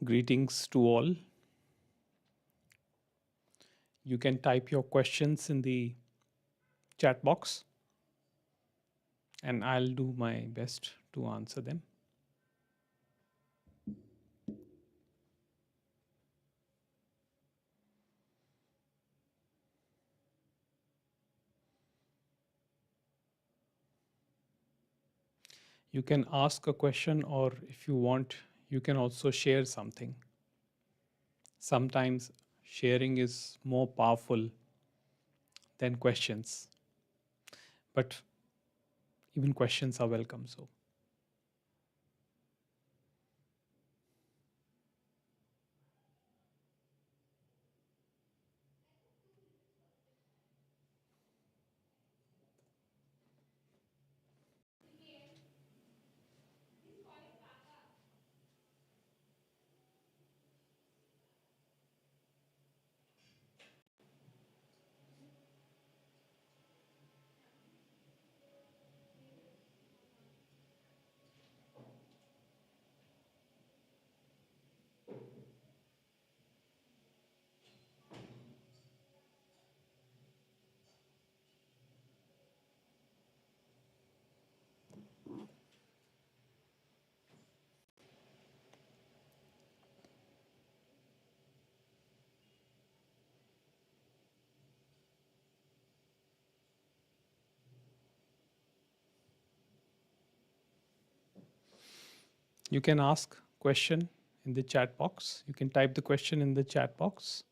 Greetings to all. You can type your questions in the chat box and I'll do my best to answer them. You can ask a question, or if you want, you can also share something. Sometimes sharing is more powerful than questions, but even questions are welcome. So, you can ask question in the chat box. You can type the question in the chat box.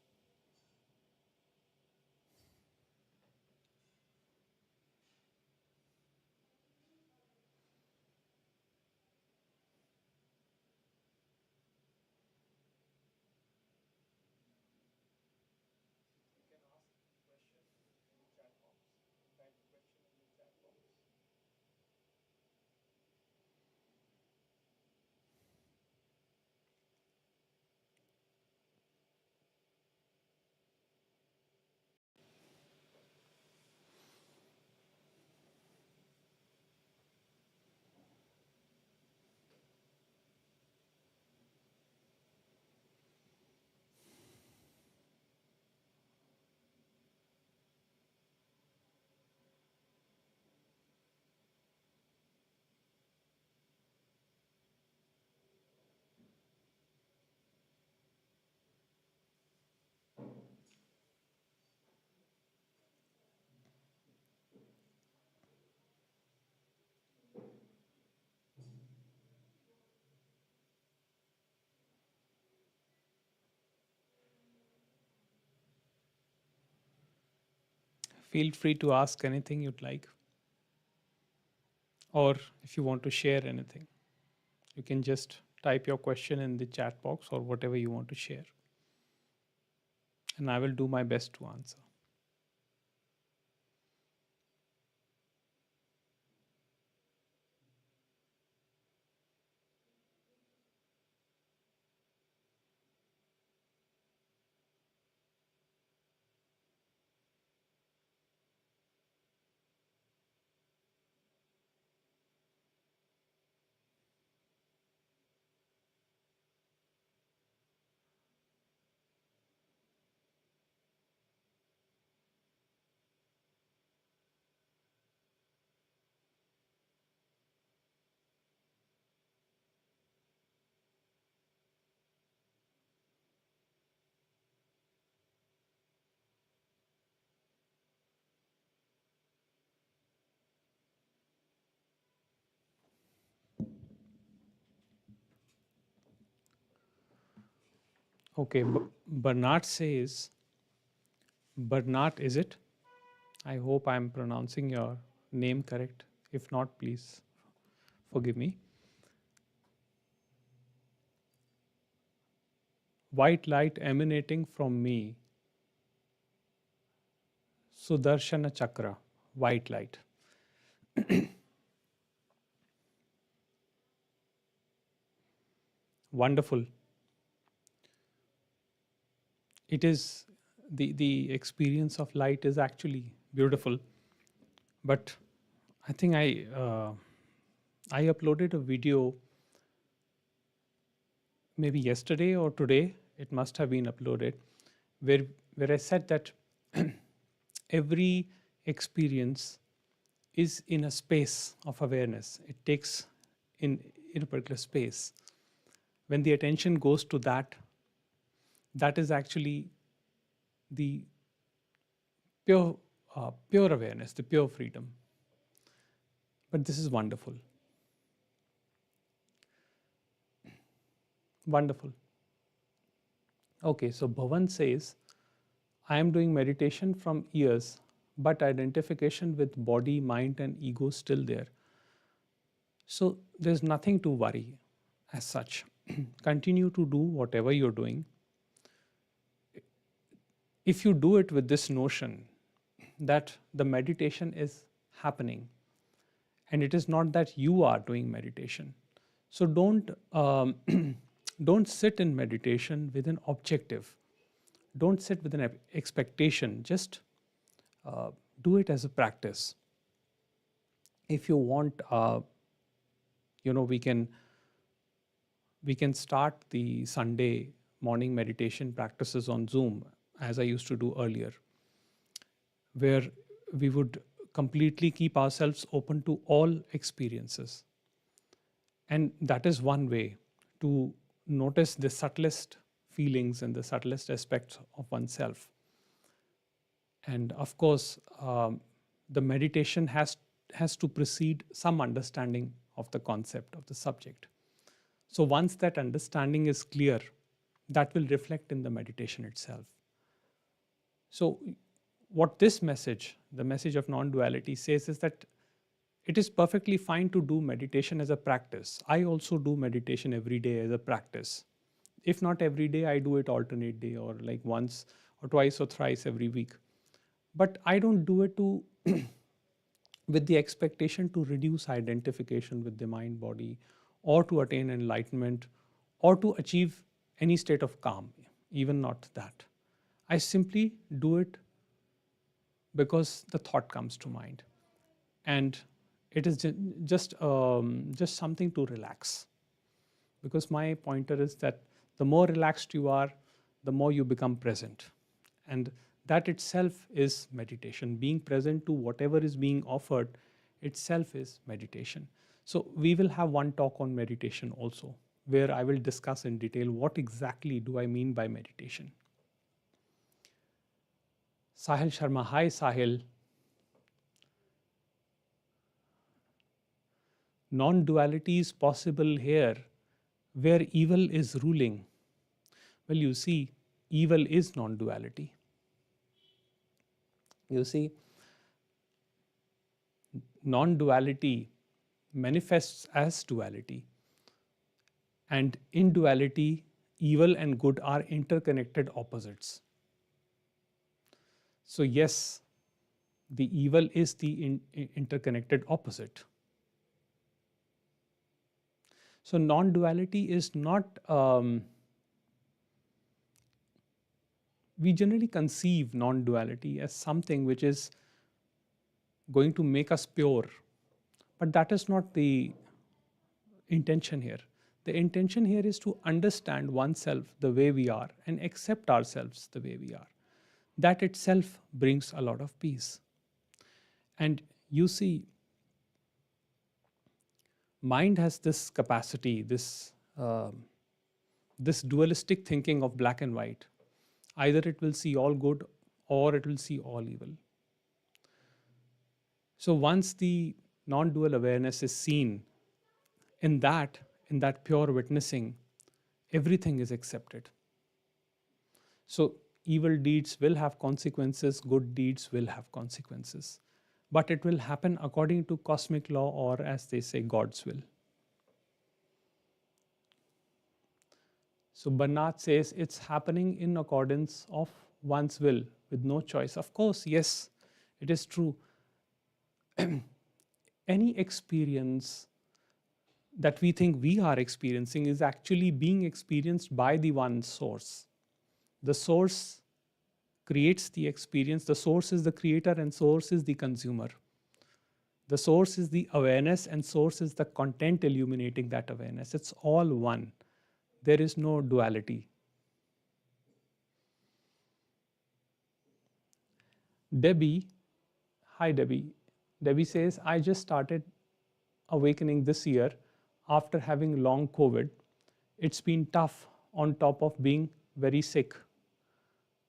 Feel free to ask anything you'd like, or if you want to share anything, you can just type your question in the chat box or whatever you want to share, and I will do my best to answer. Okay, Bernard, is it? I hope I'm pronouncing your name correct. If not, please forgive me. White light emanating from me, Sudarshana Chakra, white light. Wonderful. It is the experience of light is actually beautiful. But I think I uploaded a video maybe yesterday or today. It must have been uploaded where I said that every experience is in a space of awareness. It takes in a particular space. When the attention goes to that, that is actually the pure awareness, the pure freedom. But this is wonderful. Wonderful. Okay, so Bhavan says, I am doing meditation from years, but identification with body, mind, and ego still there. So there's nothing to worry as such. Continue to do whatever you're doing. If you do it with this notion that the meditation is happening and it is not that you are doing meditation, so don't sit in meditation with an objective. Don't sit with an expectation. Just do it as a practice. If you want, we can start the Sunday morning meditation practices on Zoom, as I used to do earlier, where we would completely keep ourselves open to all experiences. And that is one way to notice the subtlest feelings and the subtlest aspects of oneself. And of course, the meditation has to precede some understanding of the concept of the subject. So once that understanding is clear, that will reflect in the meditation itself. So what this message, the message of non-duality, says is that it is perfectly fine to do meditation as a practice. I also do meditation every day as a practice. If not every day, I do it alternate day or like once or twice or thrice every week. But I don't do it to with the expectation to reduce identification with the mind body or to attain enlightenment or to achieve any state of calm, even not that. I simply do it because the thought comes to mind, and it is just something to relax. Because my pointer is that the more relaxed you are, the more you become present, and that itself is meditation. Being present to whatever is being offered itself is meditation. So we will have one talk on meditation also, where I will discuss in detail what exactly do I mean by meditation. Sahil Sharma, hi Sahil. Non-duality is possible here where evil is ruling. Well, you see, evil is non-duality. You see, non-duality manifests as duality. And in duality, evil and good are interconnected opposites. So yes, the evil is the interconnected opposite. So non-duality is not, we generally conceive non-duality as something which is going to make us pure. But that is not the intention here. The intention here is to understand oneself the way we are and accept ourselves the way we are. That itself brings a lot of peace. And you see, mind has this capacity, this dualistic thinking of black and white. Either it will see all good or it will see all evil. So once the non-dual awareness is seen, in that pure witnessing, everything is accepted. So evil deeds will have consequences, good deeds will have consequences. But it will happen according to cosmic law, or as they say, God's will. So Barnard says it's happening in accordance of one's will with no choice. Of course, yes, it is true. Any experience that we think we are experiencing is actually being experienced by the one source. The source creates the experience. The source is the creator and source is the consumer. The source is the awareness and source is the content illuminating that awareness. It's all one. There is no duality. Debbie, hi Debbie. Debbie says, I just started awakening this year after having long COVID. It's been tough on top of being very sick.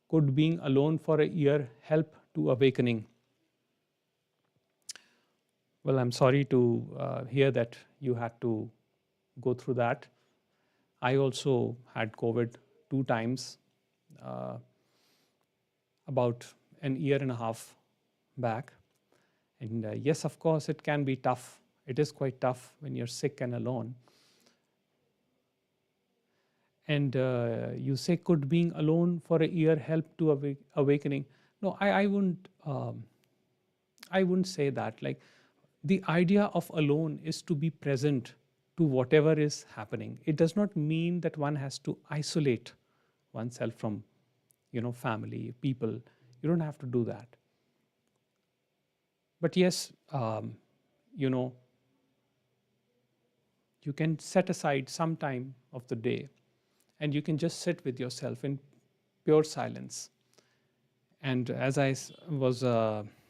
Could being alone for a year help to awakening? Well, I'm sorry to hear that you had to go through that. I also had COVID 2 times, uh, about an year and a half back. And yes, of course, it can be tough. It is quite tough when you're sick and alone. And you say, could being alone for a year help to awakening? No, I wouldn't say that. Like, the idea of alone is to be present to whatever is happening. It does not mean that one has to isolate oneself from, family, people. You don't have to do that. But yes, you know, you can set aside some time of the day and you can just sit with yourself in pure silence. And as I was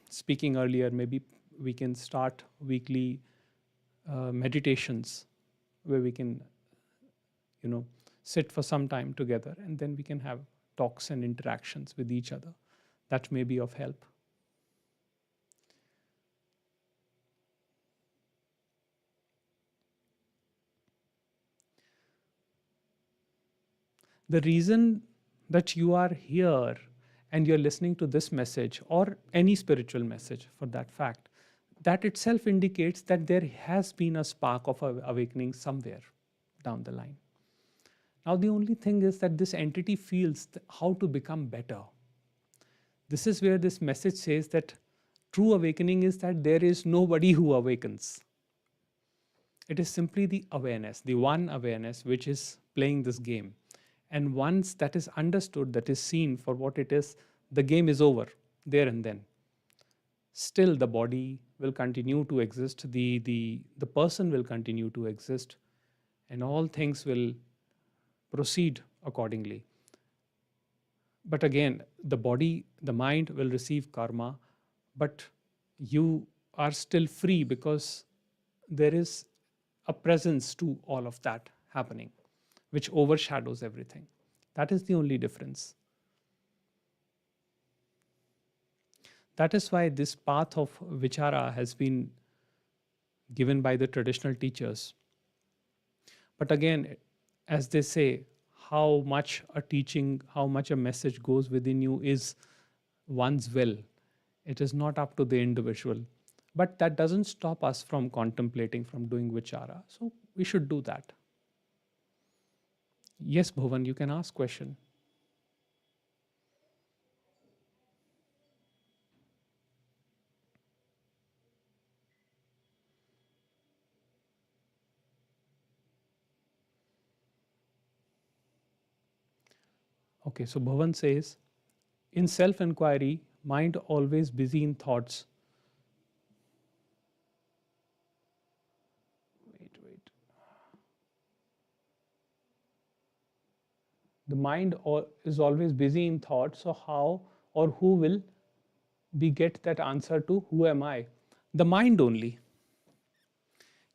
speaking earlier, maybe we can start weekly meditations where we can, sit for some time together and then we can have talks and interactions with each other. That may be of help. The reason that you are here and you're listening to this message or any spiritual message for that fact, that itself indicates that there has been a spark of awakening somewhere down the line. Now, the only thing is that this entity feels how to become better. This is where this message says that true awakening is that there is nobody who awakens. It is simply the awareness, the one awareness, which is playing this game. And once that is understood, that is seen for what it is, the game is over there and then. Still, the body will continue to exist, the person will continue to exist, and all things will proceed accordingly. But again, the body, the mind will receive karma, but you are still free because there is a presence to all of that happening, which overshadows everything. That is the only difference. That is why this path of vichara has been given by the traditional teachers. But again, as they say, how much a teaching, how much a message goes within you is one's will. It is not up to the individual. But that doesn't stop us from contemplating, from doing vichara. So we should do that. Yes, Bhuvan, you can ask question. Okay, so Bhuvan says, in self-inquiry, mind always busy in thoughts. Wait. The mind is always busy in thought. So how or who will we get that answer to who am I? The mind only.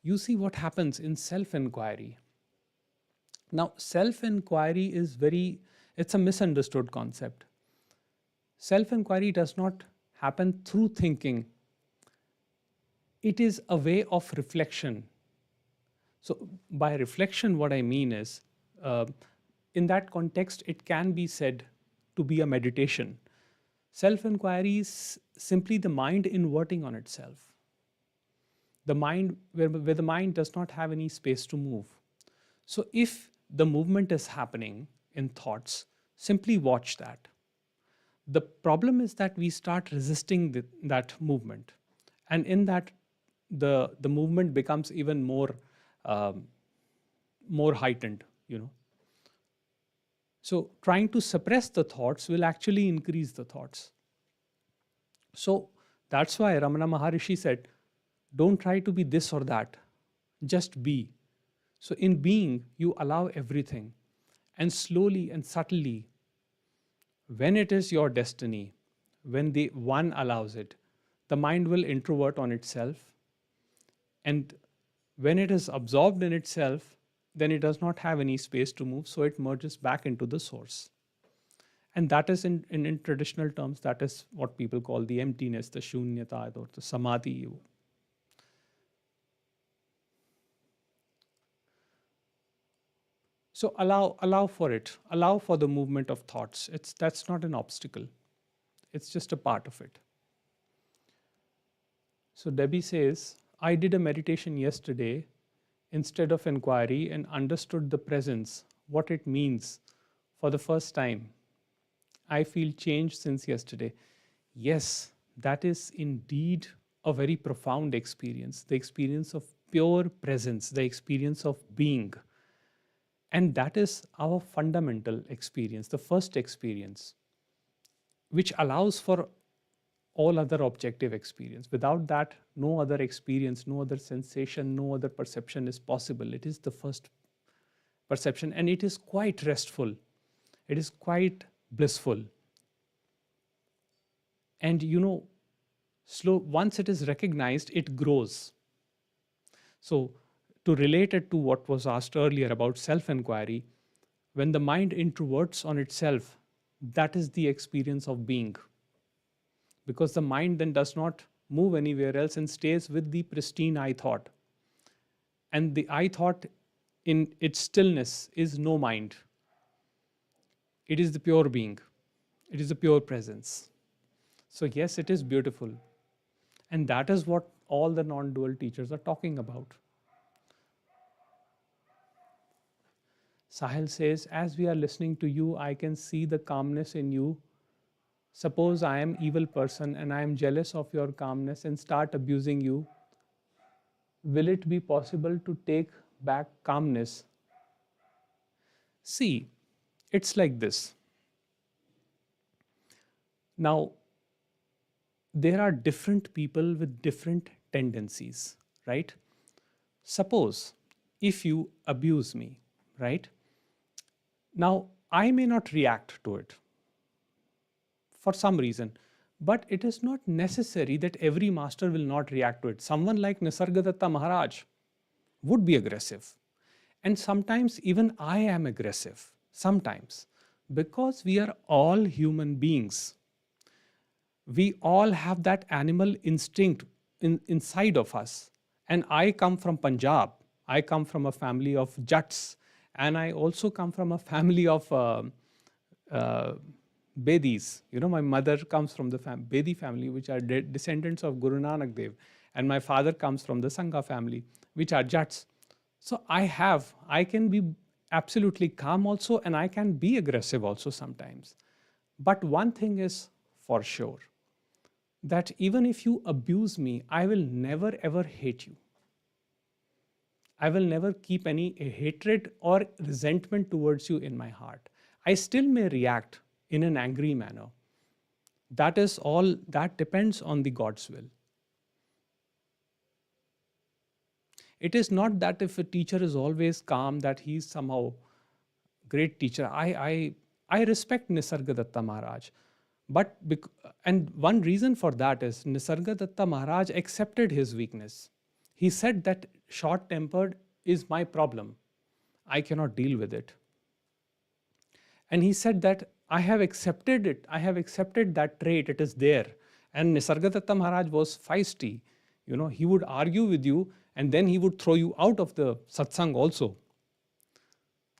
You see what happens in self-inquiry. Now, self-inquiry is it's a misunderstood concept. Self-inquiry does not happen through thinking. It is a way of reflection. So by reflection, what I mean is, in that context, it can be said to be a meditation. Self-inquiry is simply the mind inverting on itself. The mind, where the mind does not have any space to move. So if the movement is happening in thoughts, simply watch that. The problem is that we start resisting that movement. And in that, the movement becomes even um, more heightened, you know. So trying to suppress the thoughts will actually increase the thoughts. So that's why Ramana Maharishi said, don't try to be this or that, just be. So in being, you allow everything. And slowly and subtly, when it is your destiny, when the one allows it, the mind will introvert on itself. And when it is absorbed in itself, then it does not have any space to move, so it merges back into the source. And that is in traditional terms, that is what people call the emptiness, the shunyata, or the samadhi. So allow for it. Allow for the movement of thoughts. That's not an obstacle. It's just a part of it. So Debbie says, I did a meditation yesterday instead of inquiry and understood the presence, what it means for the first time. I feel changed since yesterday. Yes, that is indeed a very profound experience, the experience of pure presence, the experience of being. And that is our fundamental experience, the first experience, which allows for all other objective experience. Without that, no other experience, no other sensation, no other perception is possible. It is the first perception, and it is quite restful. It is quite blissful. And once it is recognized, it grows. So to relate it to what was asked earlier about self-inquiry, when the mind introverts on itself, that is the experience of being. Because the mind then does not move anywhere else and stays with the pristine I thought. And the I thought in its stillness is no mind. It is the pure being. It is the pure presence. So yes, it is beautiful. And that is what all the non-dual teachers are talking about. Sahil says, as we are listening to you, I can see the calmness in you. Suppose I am evil person and I am jealous of your calmness and start abusing you. Will it be possible to take back calmness? See, it's like this. Now, there are different people with different tendencies, right? Suppose if you abuse me, right? Now, I may not react to it for some reason, but it is not necessary that every master will not react to it. Someone like Nisargadatta Maharaj would be aggressive. And sometimes even I am aggressive, sometimes, because we are all human beings. We all have that animal instinct inside of us. And I come from Punjab. I come from a family of Jats. And I also come from a family of Bedis. My mother comes from the Bedi family, which are descendants of Guru Nanak Dev. And my father comes from the Sangha family, which are Jats. So I can be absolutely calm also, and I can be aggressive also sometimes. But one thing is for sure, that even if you abuse me, I will never ever hate you. I will never keep any hatred or resentment towards you in my heart. I still may react in an angry manner. That is all, that depends on the God's will. It is not that if a teacher is always calm, that he is somehow great teacher. I respect Nisargadatta Maharaj. And one reason for that is Nisargadatta Maharaj accepted his weakness. He said that short-tempered is my problem. I cannot deal with it. And he said that I have accepted it. I have accepted that trait. It is there. And Nisargadatta Maharaj was feisty. He would argue with you and then he would throw you out of the satsang also.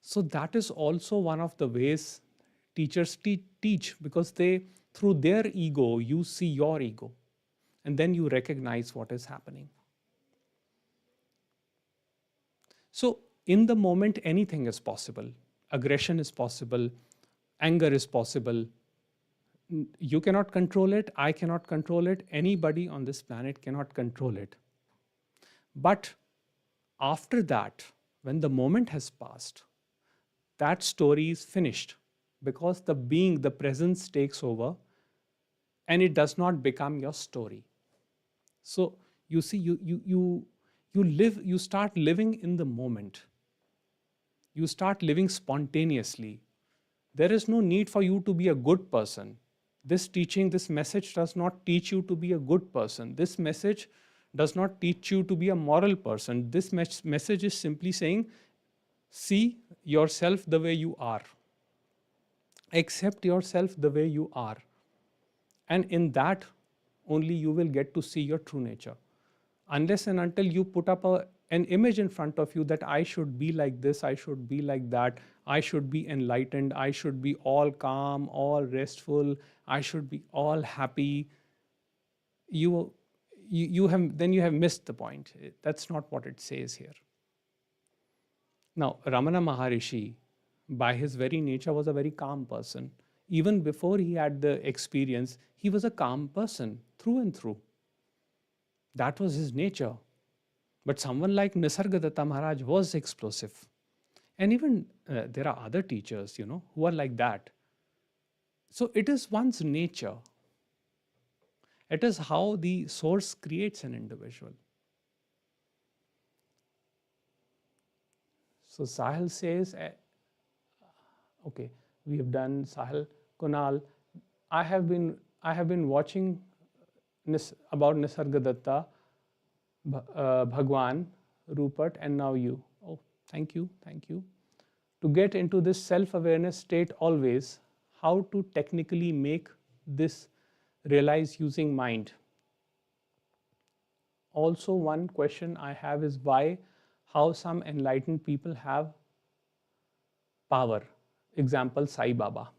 So that is also one of the ways teachers teach, because through their ego, you see your ego, and then you recognize what is happening. So, in the moment, anything is possible. Aggression is possible, anger is possible. You cannot control it, I cannot control it, anybody on this planet cannot control it. But after that, when the moment has passed, that story is finished, because the being, the presence takes over, and it does not become your story. So you see, you start living in the moment. You start living spontaneously. There is no need for you to be a good person. This teaching, this message does not teach you to be a good person. This message does not teach you to be a moral person. This message is simply saying, see yourself the way you are. Accept yourself the way you are. And in that, only you will get to see your true nature. Unless and until you put up an image in front of you that I should be like this, I should be like that, I should be enlightened, I should be all calm, all restful, I should be all happy, you have missed the point. That's not what it says here. Now, Ramana Maharishi, by his very nature, was a very calm person. Even before he had the experience, he was a calm person through and through. That was his nature. But someone like Nisargadatta Maharaj was explosive. And even there are other teachers, who are like that. So it is one's nature. It is how the source creates an individual. So Sahil says, okay, we have done Sahil. Kunal, I have been watching about Nisargadatta, Bhagwan, Rupert, and now you. Oh, thank you. To get into this self-awareness state always, how to technically make this realize using mind. Also, one question I have is how some enlightened people have power. Example, Sai Baba.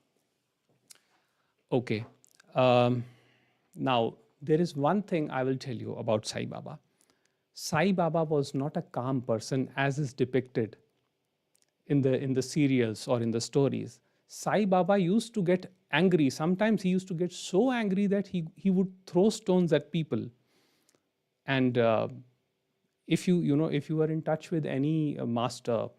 Okay. Now, there is one thing I will tell you about Sai Baba. Sai Baba was not a calm person as is depicted in the serials or in the stories. Sai Baba used to get angry. Sometimes he used to get so angry that he would throw stones at people. And if you are in touch with any master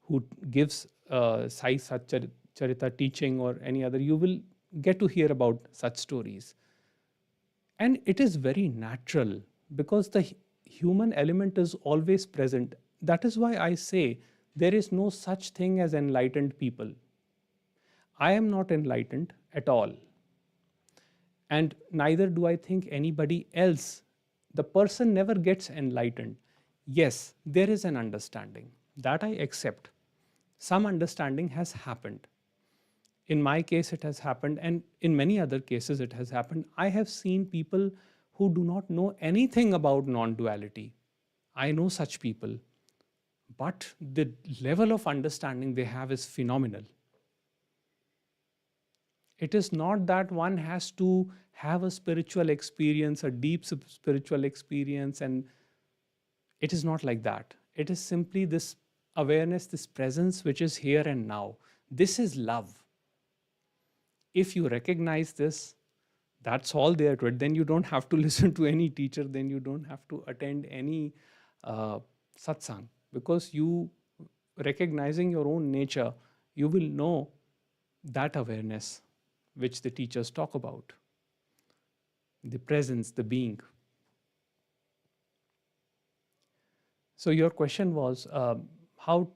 who gives Sai Satcharita teaching or any other, you will get to hear about such stories. And it is very natural, because the human element is always present. That is why I say there is no such thing as enlightened people. I am not enlightened at all. And neither do I think anybody else. The person never gets enlightened. Yes, there is an understanding. That I accept. Some understanding has happened. In my case, it has happened, and in many other cases, it has happened. I have seen people who do not know anything about non-duality. I know such people. But the level of understanding they have is phenomenal. It is not that one has to have a spiritual experience, a deep spiritual experience, and it is not like that. It is simply this awareness, this presence which is here and now. This is love. If you recognize this, that's all there to it. Then you don't have to listen to any teacher. Then you don't have to attend any satsang. Because you, recognizing your own nature, you will know that awareness which the teachers talk about. The presence, the being. So your question was how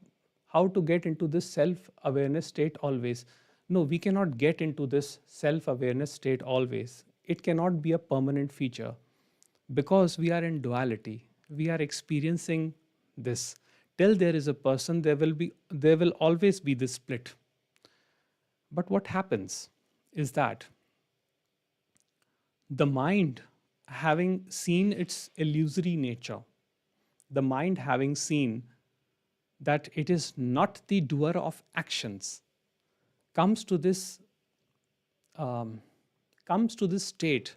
to get into this self-awareness state always. No, we cannot get into this self-awareness state always. It cannot be a permanent feature, because we are in duality. We are experiencing this. Till there is a person, there will always be this split. But what happens is that the mind, having seen its illusory nature, the mind having seen that it is not the doer of actions, comes to this um, comes to this state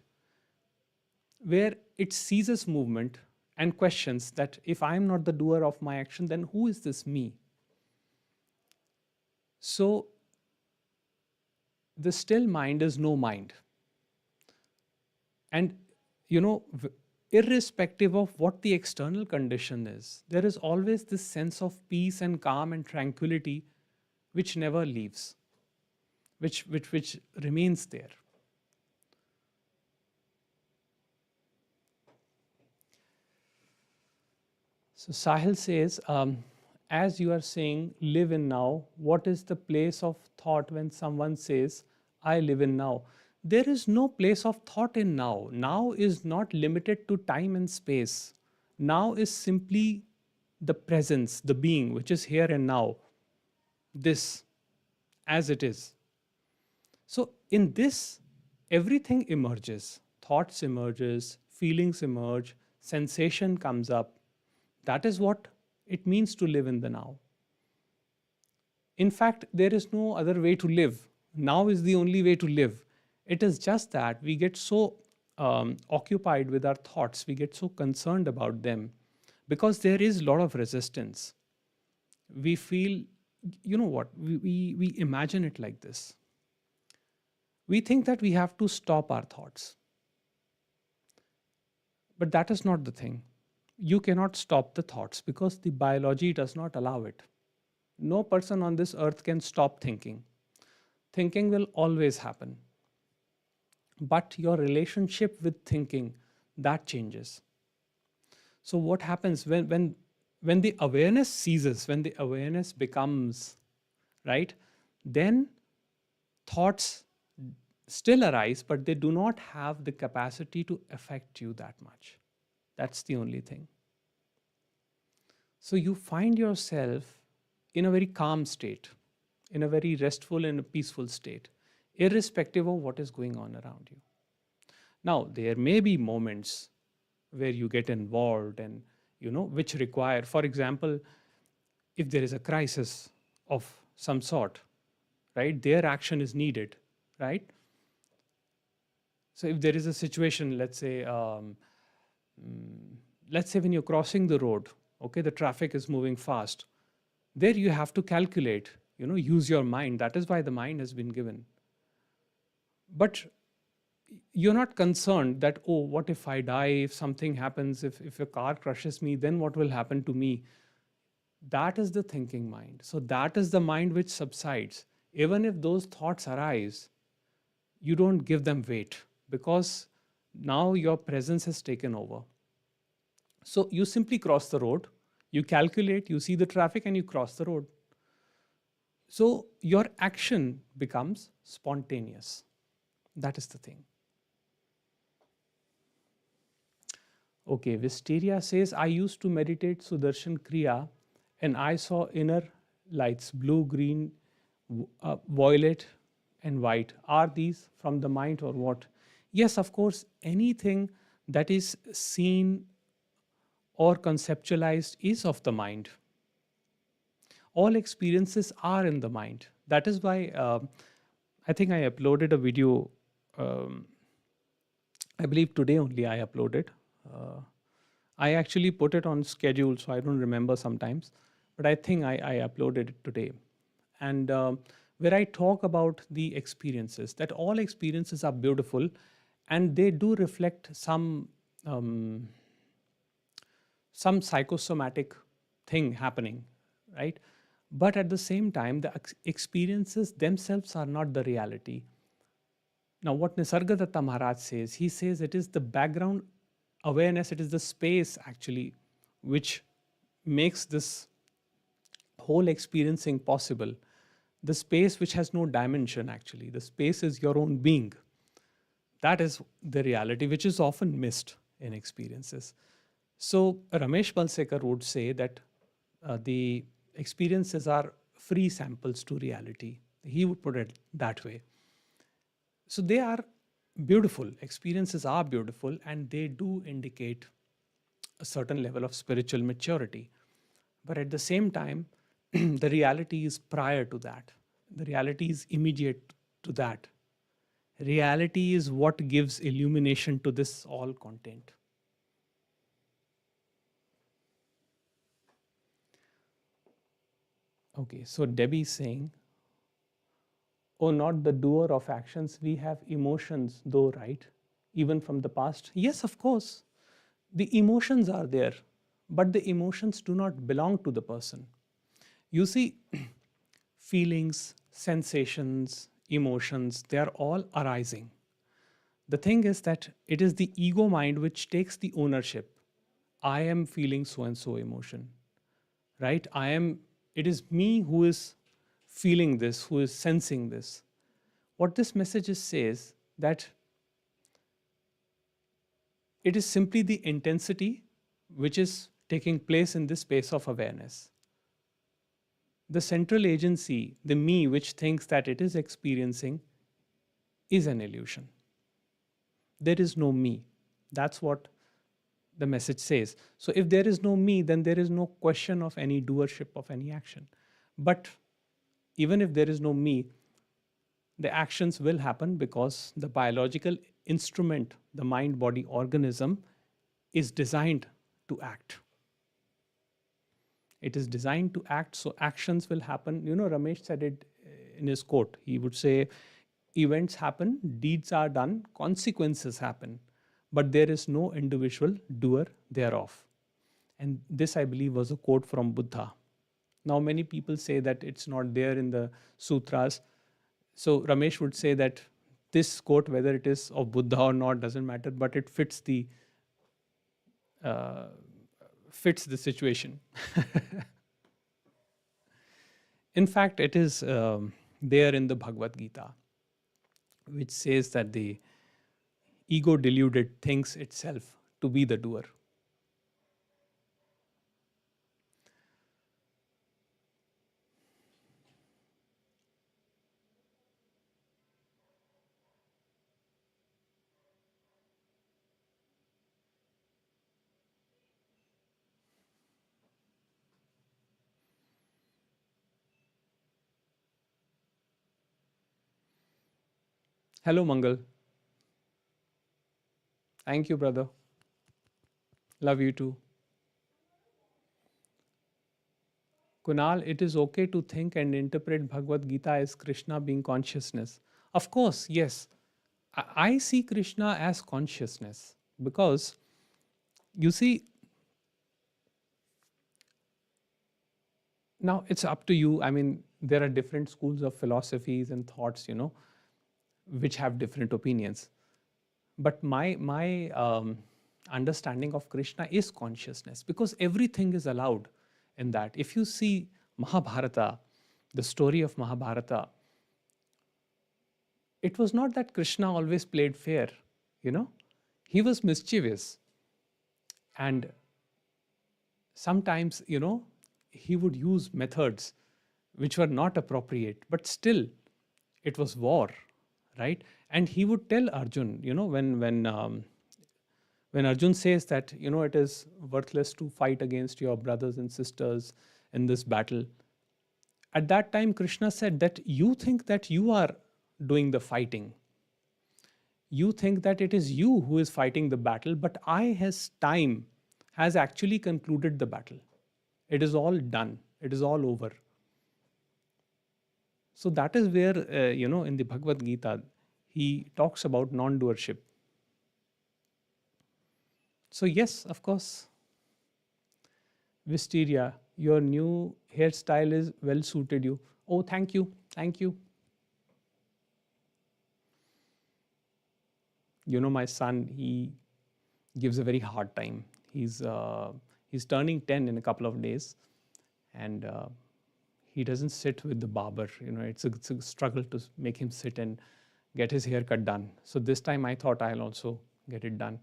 where it ceases movement and questions that if I'm not the doer of my action, then who is this me? So the still mind is no mind. And, you know, irrespective of what the external condition is, there is always this sense of peace and calm and tranquility which never leaves, which remains there. So Sahil says, as you are saying, live in now, what is the place of thought when someone says, I live in now? There is no place of thought in now. Now is not limited to time and space. Now is simply the presence, the being, which is here and now, this as it is. So in this, everything emerges. Thoughts emerges, feelings emerge, sensation comes up. That is what it means to live in the now. In fact, there is no other way to live. Now is the only way to live. It is just that we get so occupied with our thoughts, we get so concerned about them because there is a lot of resistance. We feel, you know what, we imagine it like this. We think that we have to stop our thoughts. But that is not the thing. You cannot stop the thoughts because the biology does not allow it. No person on this earth can stop thinking. Thinking will always happen. But your relationship with thinking, that changes. So what happens when the awareness ceases, when the awareness becomes, right, then thoughts still arise, but they do not have the capacity to affect you that much. That's the only thing. So you find yourself in a very calm state, in a very restful and peaceful state, irrespective of what is going on around you. Now, there may be moments where you get involved and, you know, which require, for example, if there is a crisis of some sort, right, their action is needed, right? So if there is a situation, let's say when you're crossing the road, okay, the traffic is moving fast. There you have to calculate, you know, use your mind. That is why the mind has been given. But you're not concerned that, oh, what if I die, if something happens, if a car crushes me, then what will happen to me? That is the thinking mind. So that is the mind which subsides. Even if those thoughts arise, you don't give them weight because now your presence has taken over. So you simply cross the road, you calculate, you see the traffic, and you cross the road. So your action becomes spontaneous. That is the thing. Okay, Wisteria says, I used to meditate Sudarshan Kriya and I saw inner lights, blue, green, violet, and white. Are these from the mind or what? Yes, of course, anything that is seen or conceptualized is of the mind. All experiences are in the mind. That is why I think I uploaded a video. I believe today only I uploaded. I actually put it on schedule, so I don't remember sometimes. But I think I uploaded it today. And where I talk about the experiences, that all experiences are beautiful and they do reflect some psychosomatic thing happening, right? But at the same time, the experiences themselves are not the reality. Now, what Nisargadatta Maharaj says, he says it is the background awareness, it is the space actually which makes this whole experiencing possible. The space which has no dimension actually. The space is your own being. That is the reality which is often missed in experiences. So Ramesh Balsekar would say that the experiences are free samples to reality. He would put it that way. So they are beautiful. Experiences are beautiful and they do indicate a certain level of spiritual maturity. But at the same time, the reality is prior to that. The reality is immediate to that. Reality is what gives illumination to this all content. Okay, so Debbie is saying, oh, not the doer of actions. We have emotions, though, right? Even from the past. Yes, of course. The emotions are there, but the emotions do not belong to the person. You see, feelings, sensations, emotions, they are all arising. The thing is that it is the ego mind which takes the ownership. I am feeling so and so emotion, right? It is me who is feeling this, who is sensing this. What this message says that it is simply the intensity which is taking place in this space of awareness. The central agency, the me which thinks that it is experiencing, is an illusion. There is no me. That's what the message says. So if there is no me, then there is no question of any doership of any action. But even if there is no me, the actions will happen because the biological instrument, the mind body organism, is designed to act. It is designed to act, so actions will happen. Ramesh said it in his quote. He would say, events happen, deeds are done, consequences happen, but there is no individual doer thereof. And this, I believe, was a quote from Buddha. Now, many people say that it's not there in the sutras. So, Ramesh would say that this quote, whether it is of Buddha or not, doesn't matter, but it uh, fits the situation. In fact, it is there in the Bhagavad Gita, which says that the ego deluded thinks itself to be the doer. Hello, Mangal. Thank you, brother. Love you too. Kunal, it is okay to think and interpret Bhagavad Gita as Krishna being consciousness. Of course, yes. I see Krishna as consciousness because you see, now it's up to you. I mean, there are different schools of philosophies and thoughts, which have different opinions. But my understanding of Krishna is consciousness because everything is allowed in that. If you see Mahabharata, the story of Mahabharata, it was not that Krishna always played fair, you know, he was mischievous. And sometimes, he would use methods which were not appropriate, but still it was war, right? And he would tell Arjun, when Arjun says that, it is worthless to fight against your brothers and sisters in this battle, at that time Krishna said that you think that you are doing the fighting. You think that it is you who is fighting the battle, but I has time has actually concluded the battle. It is all done. It is all over. So that is where, in the Bhagavad Gita, he talks about non-doership. So yes, of course, Wisteria, your new hairstyle is well suited you. Oh, thank you. Thank you. My son, he gives a very hard time. He's turning 10 in a couple of days, and he doesn't sit with the barber. It's a struggle to make him sit and get his haircut done. So this time I thought I'll also get it done.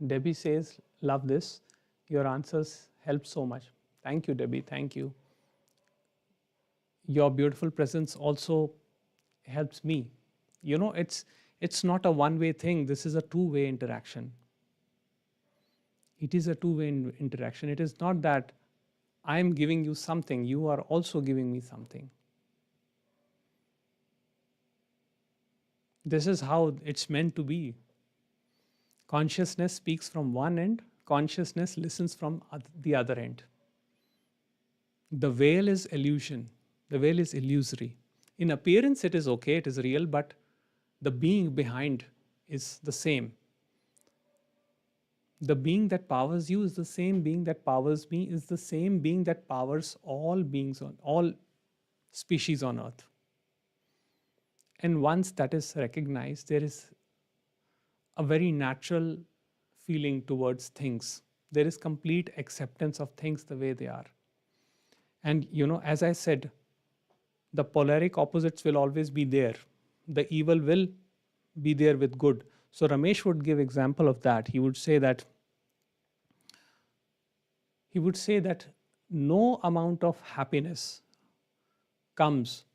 Debbie says, love this. Your answers help so much. Thank you, Debbie. Thank you. Your beautiful presence also helps me. It's not a one-way thing. This is a two-way interaction. It is a two-way interaction. It is not that I am giving you something, you are also giving me something. This is how it's meant to be. Consciousness speaks from one end, consciousness listens from the other end. The veil is illusion, the veil is illusory. In appearance, it is okay, it is real, but the being behind is the same. The being that powers you is the same being that powers me, is the same being that powers all beings on all species on earth. And once that is recognized, there is a very natural feeling towards things. There is complete acceptance of things the way they are. And as I said, the polaric opposites will always be there. The evil will be there with good. So Ramesh would give example of that. He would say that no amount of happiness comes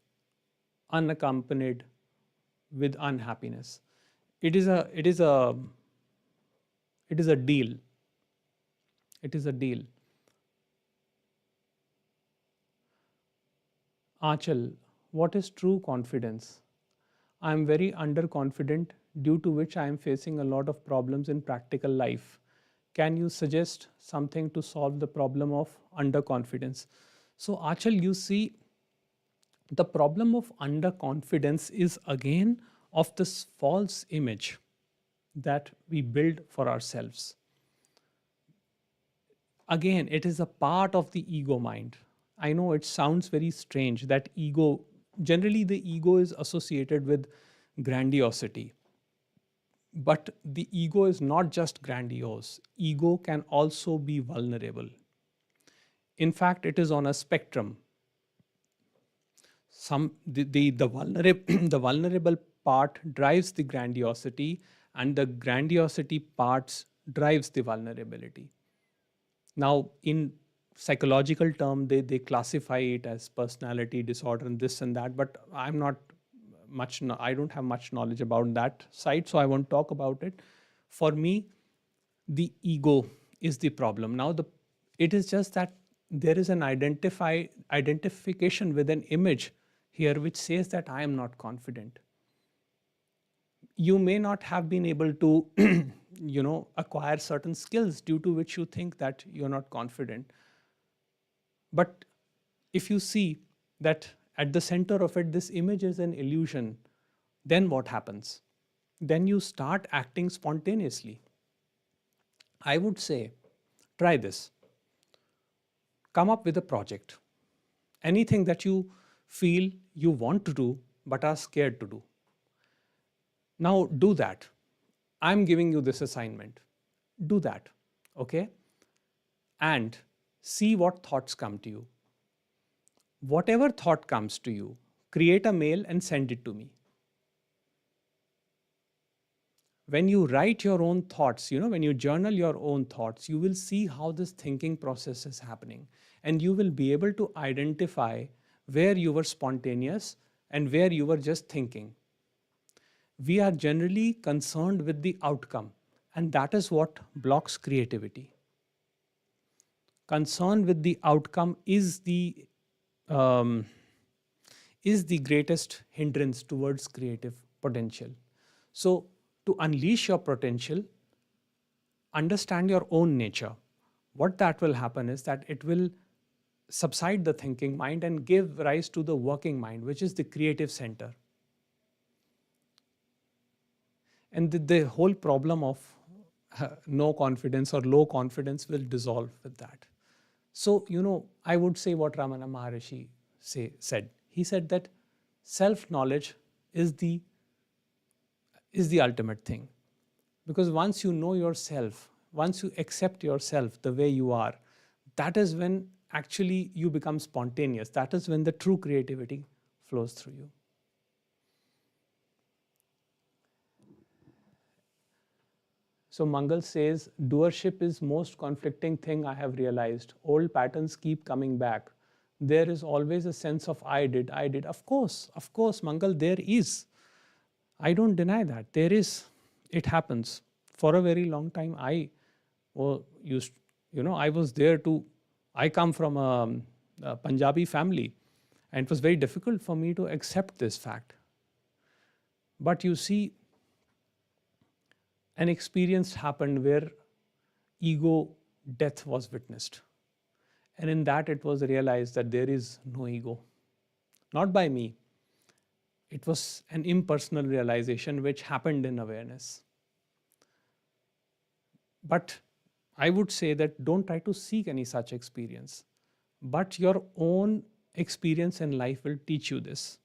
unaccompanied with unhappiness. It is a deal. It is a deal. Achal, what is true confidence? I am very underconfident, due to which I am facing a lot of problems in practical life. Can you suggest something to solve the problem of underconfidence? So Achal, you see, the problem of underconfidence is again of this false image that we build for ourselves. Again, it is a part of the ego mind. I know it sounds very strange that generally the ego is associated with grandiosity. But the ego is not just grandiose. Ego can also be vulnerable. In fact, it is on a spectrum. The vulnerable part drives the grandiosity, and the grandiosity parts drives the vulnerability. Now, in psychological term, they classify it as personality disorder and this and that, but I don't have much knowledge about that side, so I won't talk about it. For me, the ego is the problem. Now, it is just that there is an identification with an image here which says that I am not confident. You may not have been able to acquire certain skills due to which you think that you're not confident. But if you see that at the center of it, this image is an illusion, then what happens? Then you start acting spontaneously. I would say, try this. Come up with a project. Anything that you feel you want to do but are scared to do. Now do that. I'm giving you this assignment. Do that, okay? And see what thoughts come to you. Whatever thought comes to you, create a mail and send it to me. When you write your own thoughts, when you journal your own thoughts, you will see how this thinking process is happening. And you will be able to identify where you were spontaneous and where you were just thinking. We are generally concerned with the outcome, and that is what blocks creativity. Concern with the outcome is the greatest hindrance towards creative potential. So, to unleash your potential, understand your own nature. What that will happen is that it will subside the thinking mind and give rise to the working mind, which is the creative center. And the whole problem of no confidence or low confidence will dissolve with that. So, I would say what Ramana Maharishi said. He said that self-knowledge is the ultimate thing. Because once you know yourself, once you accept yourself the way you are, that is when actually you become spontaneous. That is when the true creativity flows through you. So Mangal says, doership is most conflicting thing I have realized. Old patterns keep coming back. There is always a sense of I did. Of course, Mangal, there is. I don't deny that. It happens. For a very long time, used, I was there to, I come from a Punjabi family, and it was very difficult for me to accept this fact. But you see, an experience happened where ego death was witnessed. And in that, it was realized that there is no ego. Not by me. It was an impersonal realization which happened in awareness. But I would say that don't try to seek any such experience. But your own experience in life will teach you this.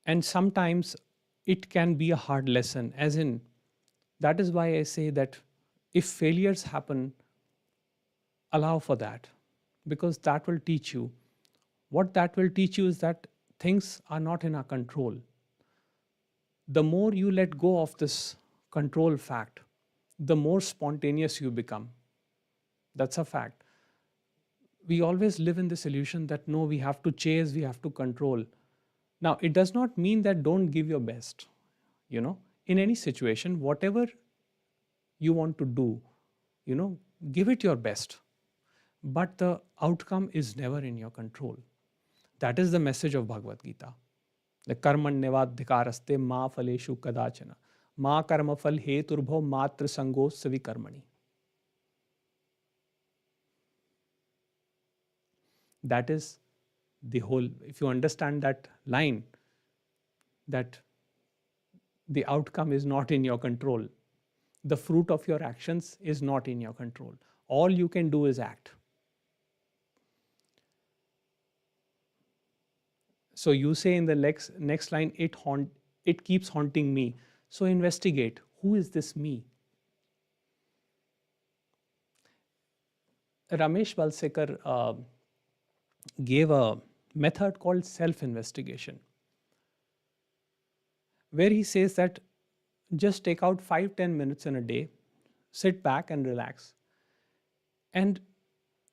And sometimes it can be a hard lesson, as in, that is why I say that if failures happen, allow for that, because that will teach you. What that will teach you is that things are not in our control. The more you let go of this control fact, the more spontaneous you become. That's a fact. We always live in this illusion that no, we have to chase, we have to control. Now, it does not mean that don't give your best. In any situation, whatever you want to do, give it your best. But the outcome is never in your control. That is the message of Bhagavad Gita. The karmanyavadhikaraste ma phaleshu kadachana ma karma phal heturbho matra sangos savikarmani. That is the whole, if you understand that line, that the outcome is not in your control. The fruit of your actions is not in your control. All you can do is act. So you say in the next line, it keeps haunting me. So investigate, who is this me? Ramesh Valsekar gave a method called self-investigation, where he says that just take out 5-10 minutes in a day, sit back and relax, and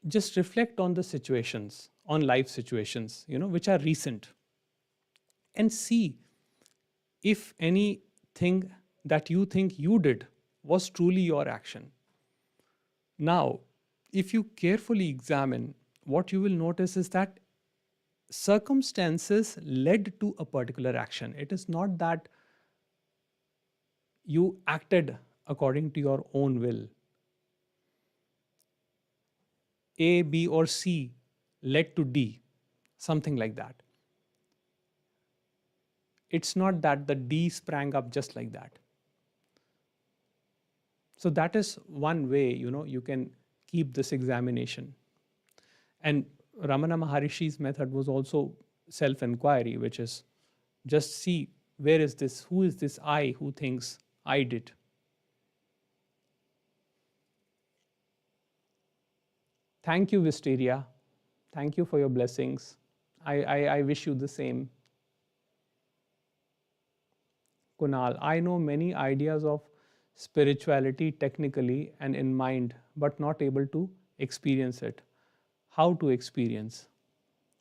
just reflect on the situations, on life situations, which are recent, and see if anything that you think you did was truly your action. Now, if you carefully examine, what you will notice is that circumstances led to a particular action. It is not that you acted according to your own will. A, B, or C led to D, something like that. It's not that the D sprang up just like that. So that is one way, you can keep this examination. And Ramana Maharishi's method was also self-inquiry, which is just see, who is this I who thinks I did? Thank you, Wisteria. Thank you for your blessings. I wish you the same. Kunal, I know many ideas of spirituality technically and in mind, but not able to experience it. How to experience?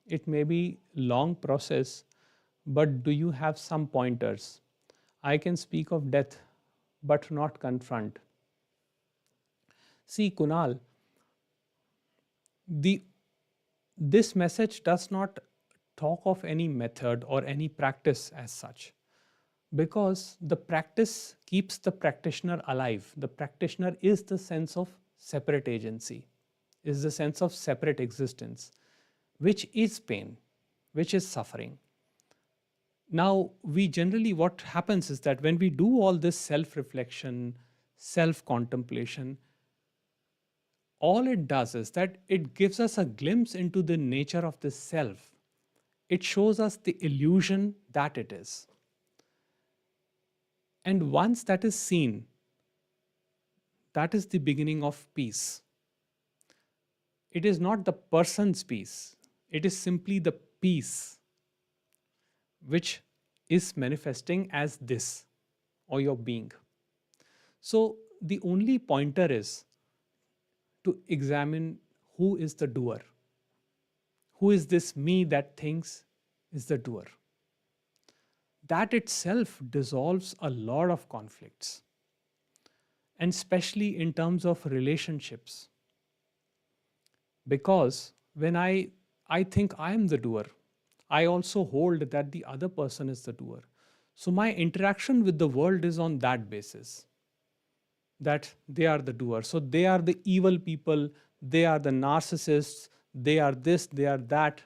It may be long process, but do you have some pointers? I can speak of death, but not confront. See, Kunal, this message does not talk of any method or any practice as such, because the practice keeps the practitioner alive. The practitioner is the sense of separate agency, is the sense of separate existence, which is pain, which is suffering. Now, what happens is that when we do all this self-reflection, self-contemplation, all it does is that it gives us a glimpse into the nature of the self. It shows us the illusion that it is. And once that is seen, that is the beginning of peace. It is not the person's peace, it is simply the peace which is manifesting as this, or your being. So the only pointer is to examine who is the doer. Who is this me that thinks is the doer? that itself dissolves a lot of conflicts, and especially in terms of relationships. Because when I think I am the doer, I also hold that the other person is the doer. So my interaction with the world is on that basis, that they are the doer. So they are the evil people, they are the narcissists, they are this, they are that.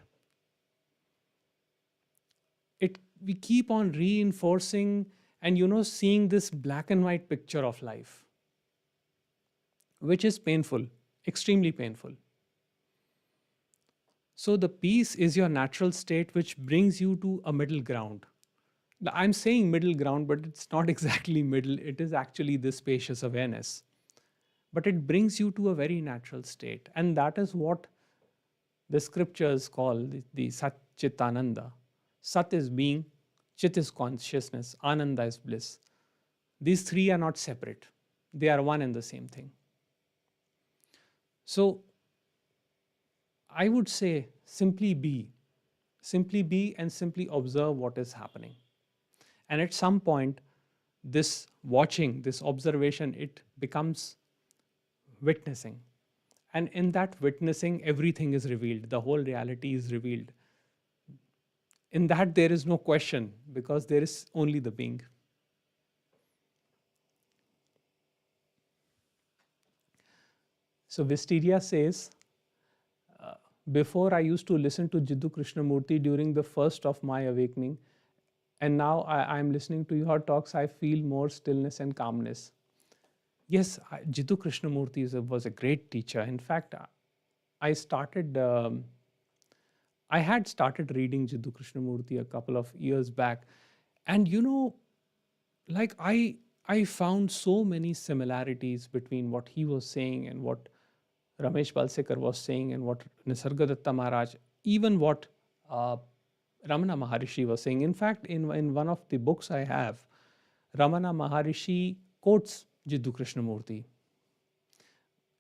It We keep on reinforcing and seeing this black and white picture of life, which is painful, extremely painful. So the peace is your natural state, which brings you to a middle ground. I'm saying middle ground, but it's not exactly middle. It is actually this spacious awareness. But it brings you to a very natural state. And that is what the scriptures call the Sat Chit Ananda. Sat is being, Chit is consciousness, Ananda is bliss. These three are not separate, they are one and the same thing. So I would say simply be and simply observe what is happening. And at some point, this watching, this observation, it becomes witnessing. And in that witnessing, everything is revealed, the whole reality is revealed. In that, there is no question because there is only the being. So Visteria says, before I used to listen to Jiddu Krishnamurti during the first of my awakening, and now I'm listening to your talks, I feel more stillness and calmness. Yes, Jiddu Krishnamurti was a great teacher. In fact, I started, I had started reading Jiddu Krishnamurti a couple of years back, and like I found so many similarities between what he was saying and what Ramesh Balsekar was saying and what Nisargadatta Maharaj, even what Ramana Maharishi was saying. In fact, in one of the books I have, Ramana Maharishi quotes Jiddu Krishnamurti.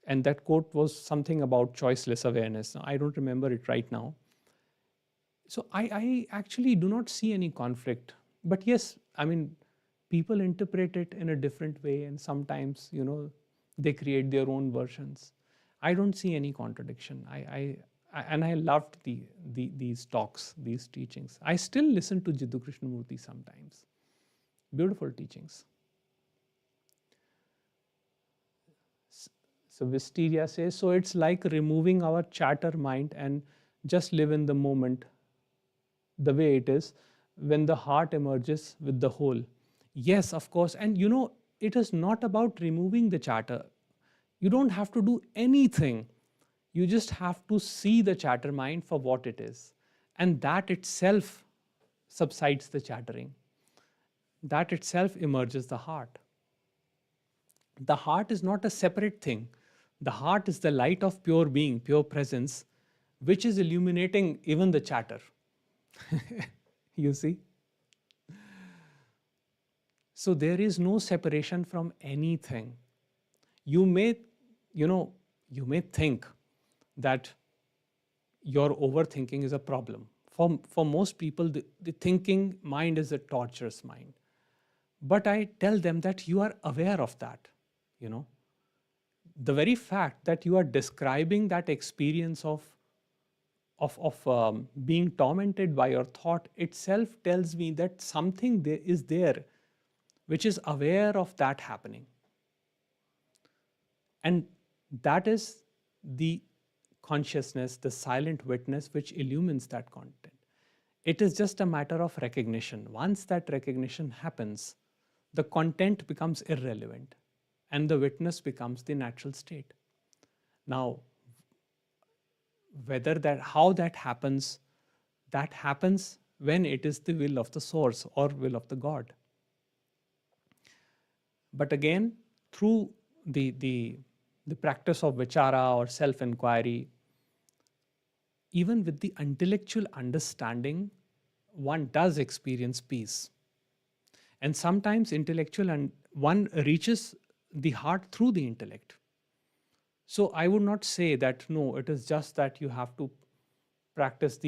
And that quote was something about choiceless awareness. I don't remember it right now. So I actually do not see any conflict. But yes, I mean, people interpret it in a different way, and sometimes, they create their own versions. I don't see any contradiction. And I loved these talks, these teachings. I still listen to Jiddu Krishnamurti sometimes. Beautiful teachings. So Visteria says, so it's like removing our chatter mind and just live in the moment the way it is when the heart emerges with the whole. Yes, of course. And it is not about removing the chatter. You don't have to do anything. You just have to see the chatter mind for what it is. And that itself subsides the chattering. That itself emerges the heart. The heart is not a separate thing. The heart is the light of pure being, pure presence, which is illuminating even the chatter. You see? So there is no separation from anything. You may think that your overthinking is a problem. For most people, the thinking mind is a torturous mind. But I tell them that you are aware of that. The very fact that you are describing that experience of being tormented by your thought itself tells me that something is there which is aware of that happening. And that is the consciousness, the silent witness which illumines that content. It is just a matter of recognition. Once that recognition happens, the content becomes irrelevant and the witness becomes the natural state. Now, how that happens when it is the will of the source or will of the God. But again, through the practice of vichara or self-inquiry, even with the intellectual understanding, one does experience peace. And sometimes one reaches the heart through the intellect. So I would not say that, no, it is just that you have to practice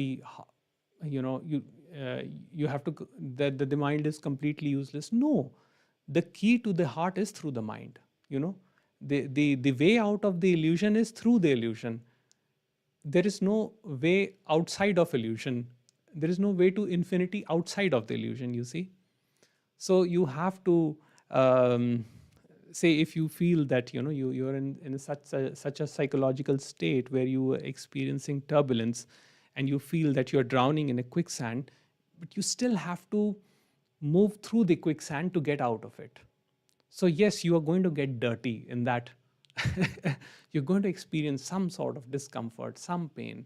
uh, you have to that the mind is completely useless. No, the key to the heart is through the mind. You know, the way out of the illusion is through the illusion. There is no way outside of illusion. There is no way to infinity outside of the illusion. You see, so you have to say, if you feel that you're in such a psychological state where you are experiencing turbulence, and you feel that you're drowning in a quicksand, but you still have to move through the quicksand to get out of it. So yes, you are going to get dirty in that. You're going to experience some sort of discomfort, some pain.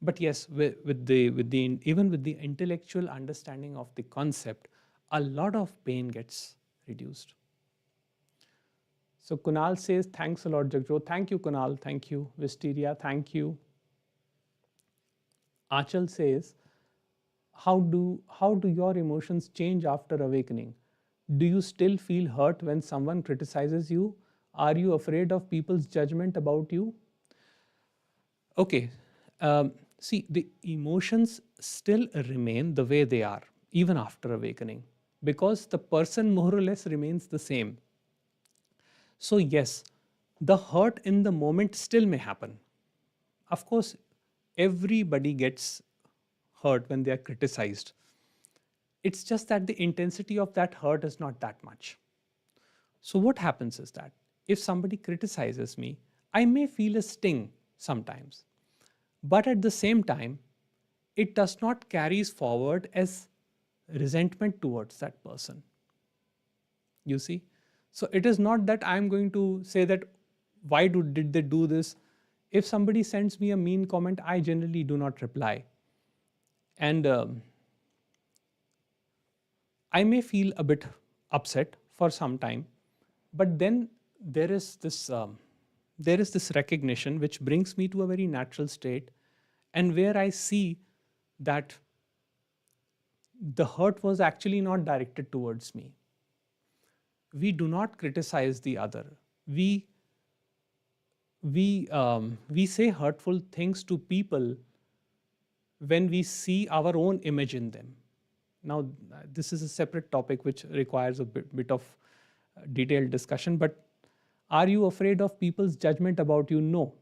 But yes, with the even with the intellectual understanding of the concept, a lot of pain gets reduced. So Kunal says, thanks a lot, Jagjot. Thank you, Kunal. Thank you. Wisteria, thank you. Achal says, how do your emotions change after awakening? Do you still feel hurt when someone criticizes you? Are you afraid of people's judgment about you? Okay. See, the emotions still remain the way they are, even after awakening, because the person more or less remains the same. So, yes, the hurt in the moment still may happen. Of course, everybody gets hurt when they are criticized. It's just that the intensity of that hurt is not that much. So, what happens is that if somebody criticizes me, I may feel a sting sometimes, but at the same time, it does not carries forward as resentment towards that person. You see? So, it is not that I'm going to say that did they do this? If somebody sends me a mean comment, I generally do not reply. And I may feel a bit upset for some time, but then there is this recognition which brings me to a very natural state, and where I see that the hurt was actually not directed towards me. We do not criticize the other. We say hurtful things to people when we see our own image in them. Now, this is a separate topic which requires a bit of detailed discussion, but are you afraid of people's judgment about you? No,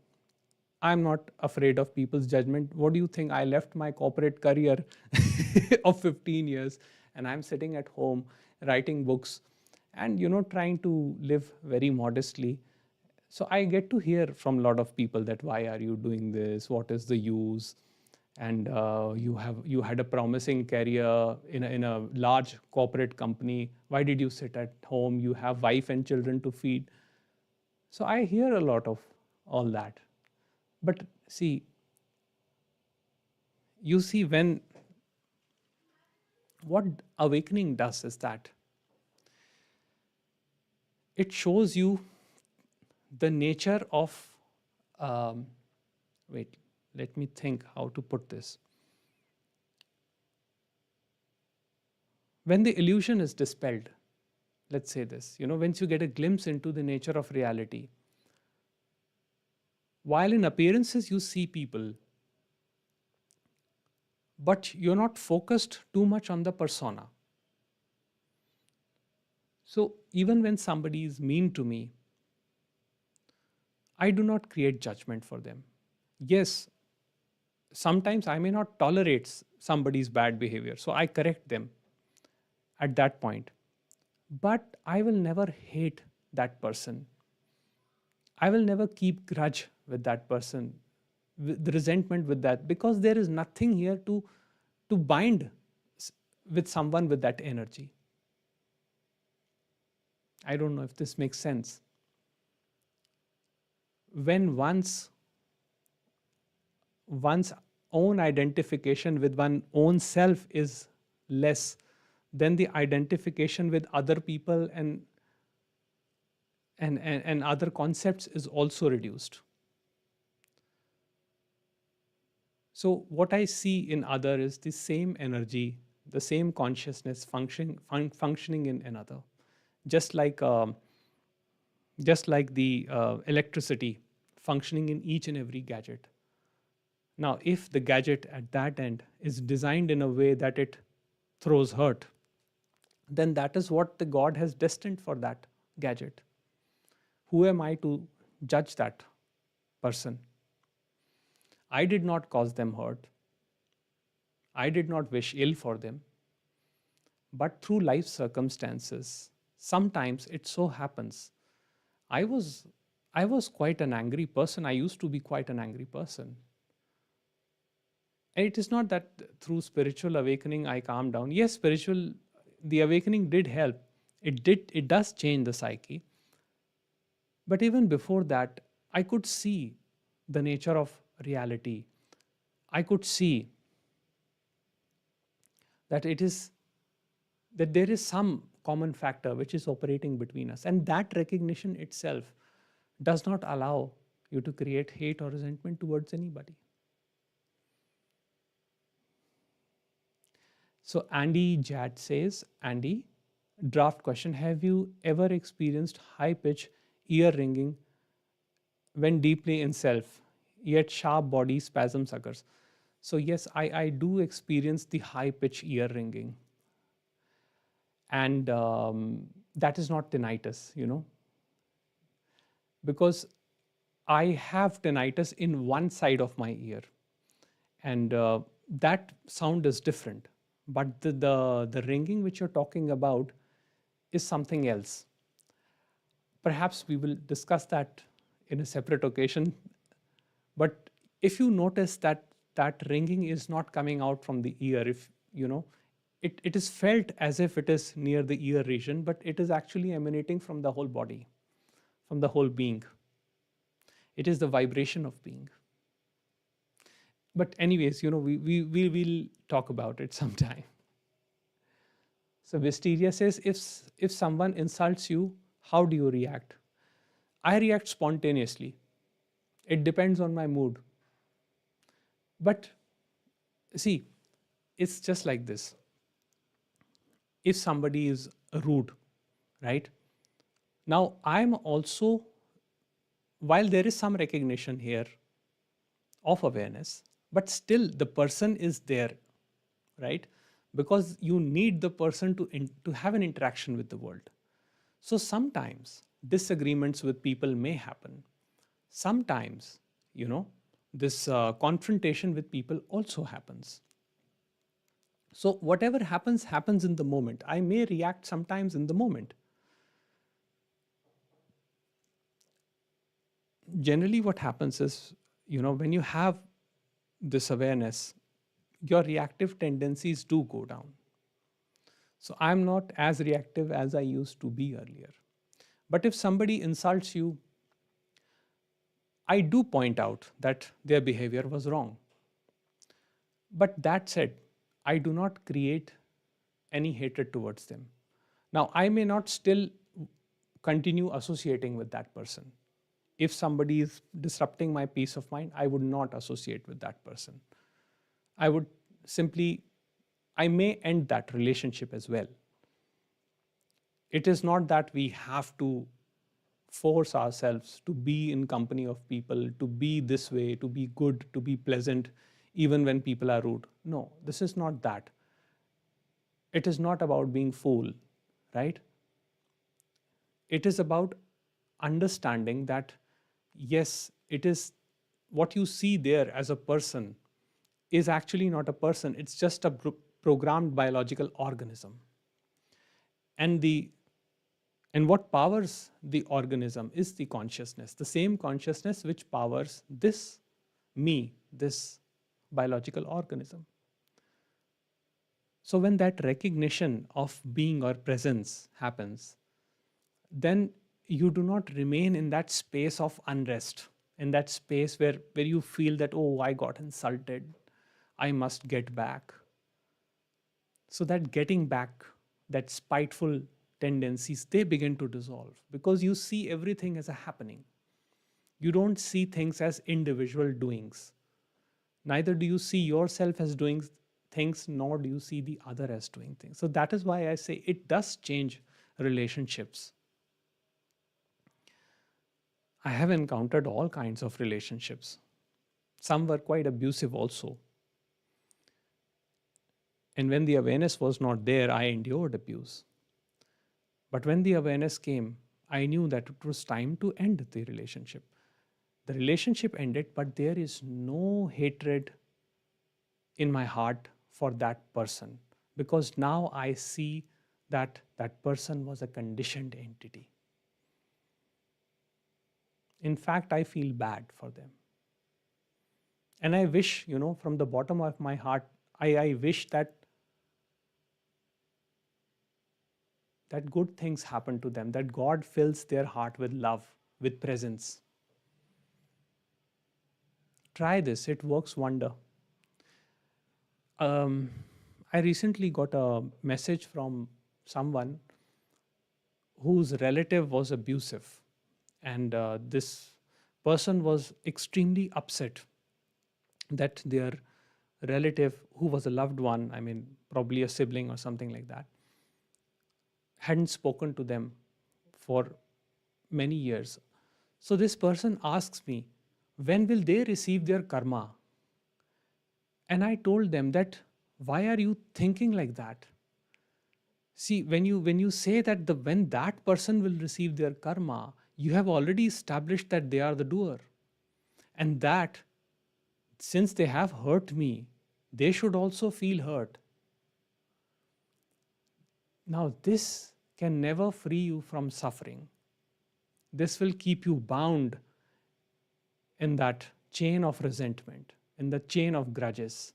I'm not afraid of people's judgment. What do you think? I left my corporate career of 15 years, and I'm sitting at home writing books and trying to live very modestly. So I get to hear from a lot of people that, why are you doing this? What is the use? And you had a promising career in a large corporate company. Why did you sit at home? You have wife and children to feed. So I hear a lot of all that. But see, when what awakening does is that it shows you the nature of wait, let me think how to put this. When the illusion is dispelled, let's say this, once you get a glimpse into the nature of reality, while in appearances you see people, but you're not focused too much on the persona. So even when somebody is mean to me, I do not create judgment for them. Yes, sometimes I may not tolerate somebody's bad behavior, so I correct them at that point. But I will never hate that person. I will never keep grudge with that person, with the resentment with that, because there is nothing here to bind with someone with that energy. I don't know if this makes sense. When one's own identification with one's own self is less, then the identification with other people and other concepts is also reduced. So what I see in other is the same energy, the same consciousness functioning in another, just like the electricity functioning in each and every gadget. Now, if the gadget at that end is designed in a way that it throws hurt, then that is what the God has destined for that gadget. Who am I to judge that person? I did not cause them hurt. I did not wish ill for them. But through life circumstances, sometimes it so happens. I was I was quite an angry person. I used to be quite an angry person. And it is not that through spiritual awakening I calmed down. Yes, the awakening did help. It does change the psyche. But even before that, I could see the nature of reality. I could see that there is some common factor which is operating between us. And that recognition itself does not allow you to create hate or resentment towards anybody. So Andy Jad says, Andy, draft question, have you ever experienced high pitch ear ringing when deeply in self, yet sharp body spasms occurs? So yes, I do experience the high pitch ear ringing. And that is not tinnitus, because I have tinnitus in one side of my ear, and that sound is different. But the ringing which you're talking about is something else. Perhaps we will discuss that in a separate occasion. But if you notice that that ringing is not coming out from the ear, if it is felt as if it is near the ear region, but it is actually emanating from the whole body, from the whole being. It is the vibration of being. But anyways, we will talk about it sometime. So Wisteria says, if someone insults you, how do you react? I react spontaneously. It depends on my mood. But see, it's just like this. If somebody is rude, right? Now, I'm also, while there is some recognition here of awareness, but still the person is there, right? Because you need the person to have an interaction with the world. So sometimes disagreements with people may happen. Sometimes, this confrontation with people also happens. So whatever happens, happens in the moment. I may react sometimes in the moment. Generally, what happens is, when you have this awareness, your reactive tendencies do go down. So I'm not as reactive as I used to be earlier. But if somebody insults you, I do point out that their behavior was wrong. But that said, I do not create any hatred towards them. Now, I may not still continue associating with that person. If somebody is disrupting my peace of mind, I would not associate with that person. I would simply, I may end that relationship as well. It is not that we have to force ourselves to be in company of people, to be this way, to be good, to be pleasant, even when people are rude. No, this is not that. It is not about being fool, right? It is about understanding that, yes, it is what you see there as a person is actually not a person. It's just a programmed biological organism. And what powers the organism is the consciousness, the same consciousness which powers this this biological organism. So when that recognition of being or presence happens, then you do not remain in that space of unrest, in that space where you feel that, oh, I got insulted, I must get back. So that getting back, that spiteful tendencies, they begin to dissolve because you see everything as a happening. You don't see things as individual doings. Neither do you see yourself as doing things, nor do you see the other as doing things. So that is why I say it does change relationships. I have encountered all kinds of relationships. Some were quite abusive also. And when the awareness was not there, I endured abuse. But when the awareness came, I knew that it was time to end the relationship. The relationship ended, but there is no hatred in my heart for that person, because now I see that that person was a conditioned entity. In fact, I feel bad for them. And I wish, from the bottom of my heart, I wish that good things happen to them, that God fills their heart with love, with presence. Try this, it works wonder. Um, I recently got a message from someone whose relative was abusive, and this person was extremely upset that their relative, who was a loved one, I mean, probably a sibling or something like that, hadn't spoken to them for many years. So this person asks me, when will they receive their karma? And I told them that, why are you thinking like that? See, when you say that when that person will receive their karma, you have already established that they are the doer. And that since they have hurt me, they should also feel hurt. Now, this can never free you from suffering. This will keep you bound in that chain of resentment, in the chain of grudges.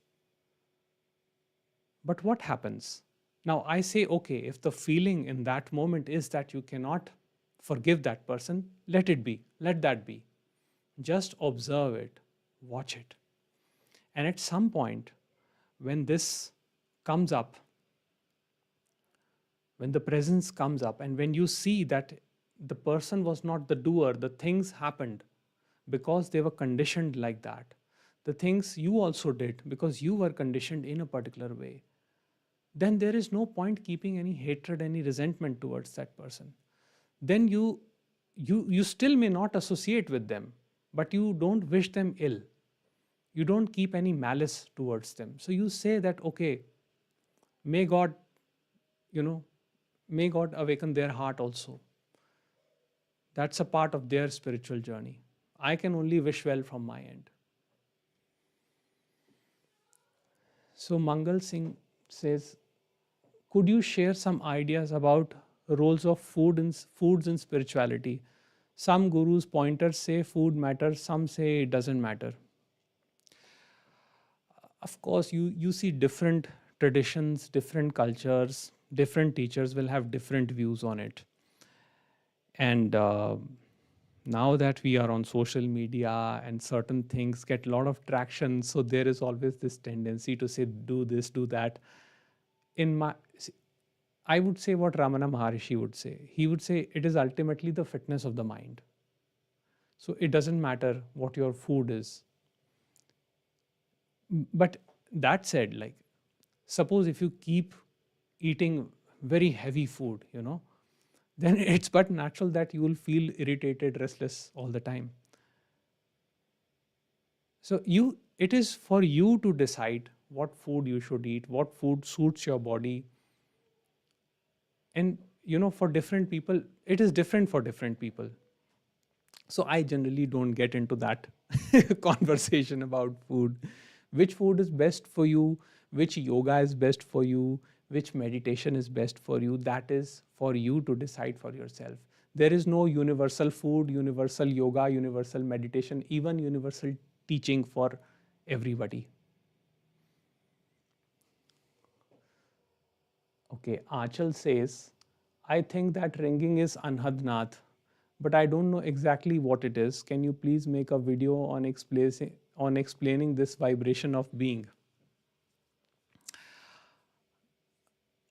But what happens? Now, I say, okay, if the feeling in that moment is that you cannot forgive that person, let it be, let that be. Just observe it, watch it. And at some point, when this comes up, when the presence comes up, and when you see that the person was not the doer, the things happened because they were conditioned like that. The things you also did because you were conditioned in a particular way. Then there is no point keeping any hatred, any resentment towards that person. Then you still may not associate with them, but you don't wish them ill. You don't keep any malice towards them. So you say that, okay, may God, you know, may God awaken their heart also. That's a part of their spiritual journey. I can only wish well from my end. So Mangal Singh says, could you share some ideas about roles of foods in spirituality? Some gurus pointers say food matters, some say it doesn't matter. Of course, you see different traditions, different cultures, different teachers will have different views on it. And now that we are on social media and certain things get a lot of traction, so there is always this tendency to say, do this, do that. I would say what Ramana Maharishi would say. He would say it is ultimately the fitness of the mind. So it doesn't matter what your food is. But that said, like, suppose if you keep eating very heavy food, then it's but natural that you will feel irritated, restless all the time. So it is for you to decide what food you should eat, what food suits your body. And for different people, it is different for different people. So I generally don't get into that conversation about food. Which food is best for you, which yoga is best for you, which meditation is best for you, that is for you to decide for yourself. There is no universal food, universal yoga, universal meditation, even universal teaching for everybody. Okay, Achal says, I think that ringing is Anhadnath, but I don't know exactly what it is. Can you please make a video on explaining this vibration of being?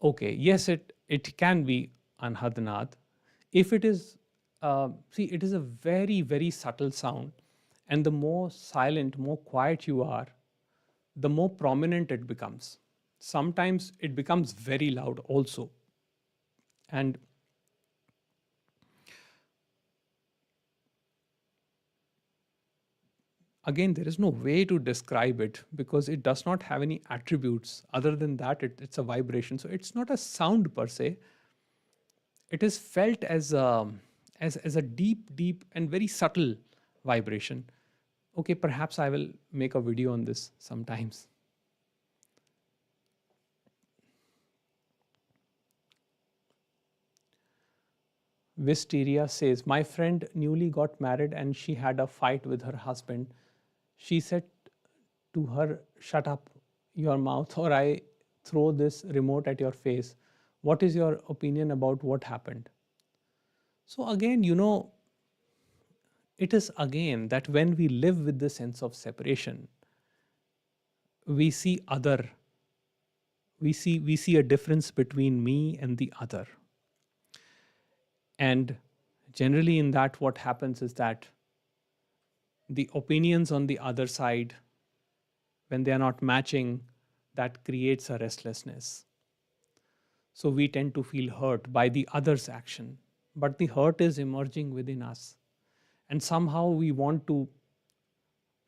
Okay, yes, it can be Anhadnath. If it is, it is a very, very subtle sound, and the more silent, more quiet you are, the more prominent it becomes. Sometimes it becomes very loud also. And Again, there is no way to describe it because it does not have any attributes. Other than that, it's a vibration. So it's not a sound per se. It is felt as a deep, deep and very subtle vibration. Okay, perhaps I will make a video on this sometimes. Wisteria says, my friend newly got married and she had a fight with her husband. She said to her, shut up your mouth or I throw this remote at your face. What is your opinion about what happened? So, again, it is again that when we live with the sense of separation, we see other, we see a difference between me and the other. And generally, in that, what happens is that the opinions on the other side, when they are not matching, that creates a restlessness. So we tend to feel hurt by the other's action, but the hurt is emerging within us. And somehow we want to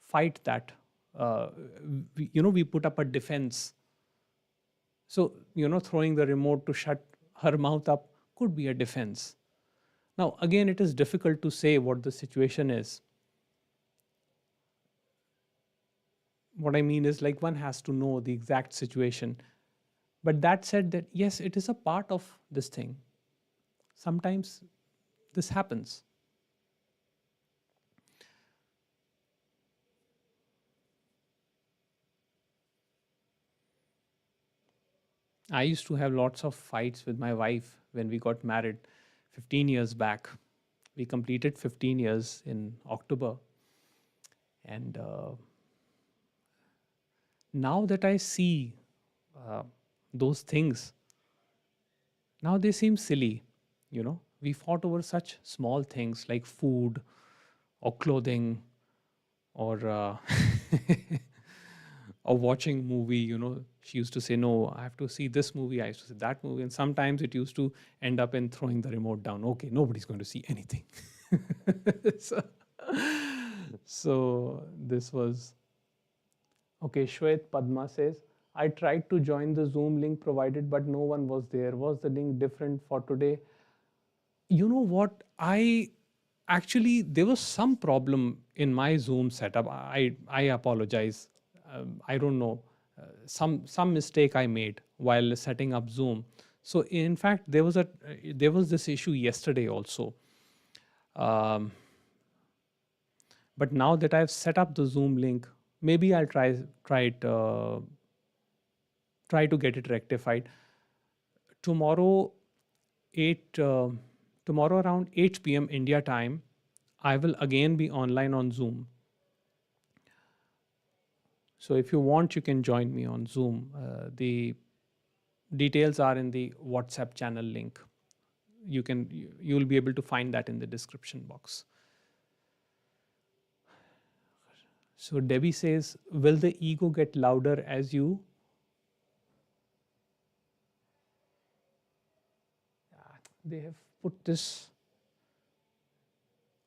fight that. We put up a defense. So, throwing the remote to shut her mouth up could be a defense. Now, again, it is difficult to say what the situation is. What I mean is, like, one has to know the exact situation. But that said, that yes, it is a part of this thing. Sometimes this happens. I used to have lots of fights with my wife when we got married 15 years back. We completed 15 years in October. And now that I see those things, now they seem silly. We fought over such small things like food or clothing or or watching movie. She used to say, no, I have to see this movie, I used to see that movie, and sometimes it used to end up in throwing the remote down. Okay, nobody's going to see anything. so, so this was okay. Shwet Padma says, I tried to join the Zoom link provided, but no one was there. Was the link different for today? You know what? I actually, there was some problem in my Zoom setup. I apologize. I don't know. Some mistake I made while setting up Zoom. So in fact, there was this issue yesterday also. But now that I've set up the Zoom link, maybe I'll try to get it rectified tomorrow. 8 Tomorrow around 8 p.m. India time, I will again be online on Zoom. So if you want, you can join me on Zoom. The details are in the WhatsApp channel link. You'll be able to find that in the description box. So Debbie says, will the ego get louder as you? They have put this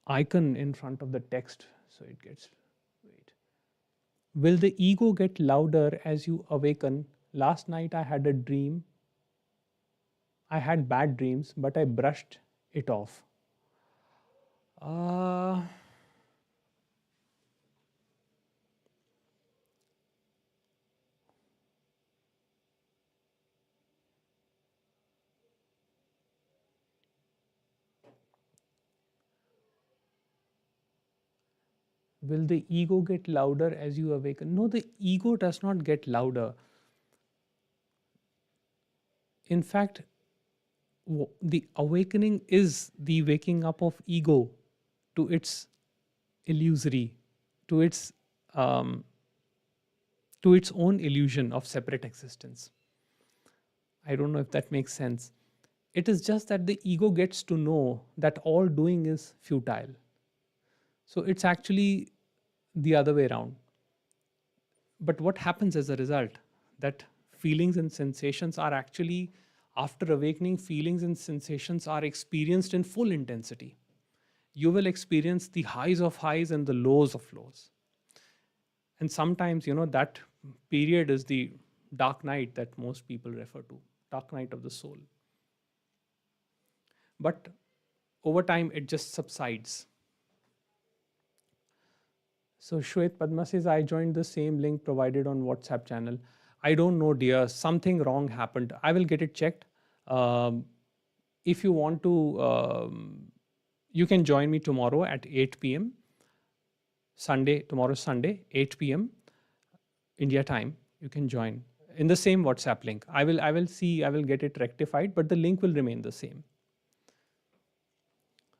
icon in front of the text, so it gets, wait. Will the ego get louder as you awaken? Last night I had a dream. I had bad dreams, but I brushed it off. Uh, will the ego get louder as you awaken? No, the ego does not get louder. In fact, the awakening is the waking up of ego to its illusory, to its um, to its own illusion of separate existence. I don't know if that makes sense. It is just that the ego gets to know that all doing is futile. So it's actually the other way around. But what happens as a result? That feelings and sensations are actually, after awakening, feelings and sensations are experienced in full intensity. You will experience the highs of highs and the lows of lows. And sometimes, that period is the dark night that most people refer to, dark night of the soul. But over time, it just subsides. So Shwet Padma says, I joined the same link provided on WhatsApp channel. I don't know, dear. Something wrong happened. I will get it checked. Um, if you want to, you can join me tomorrow at 8 p.m. Sunday, tomorrow Sunday, 8 p.m. India time. You can join in the same WhatsApp link. I will get it rectified, but the link will remain the same.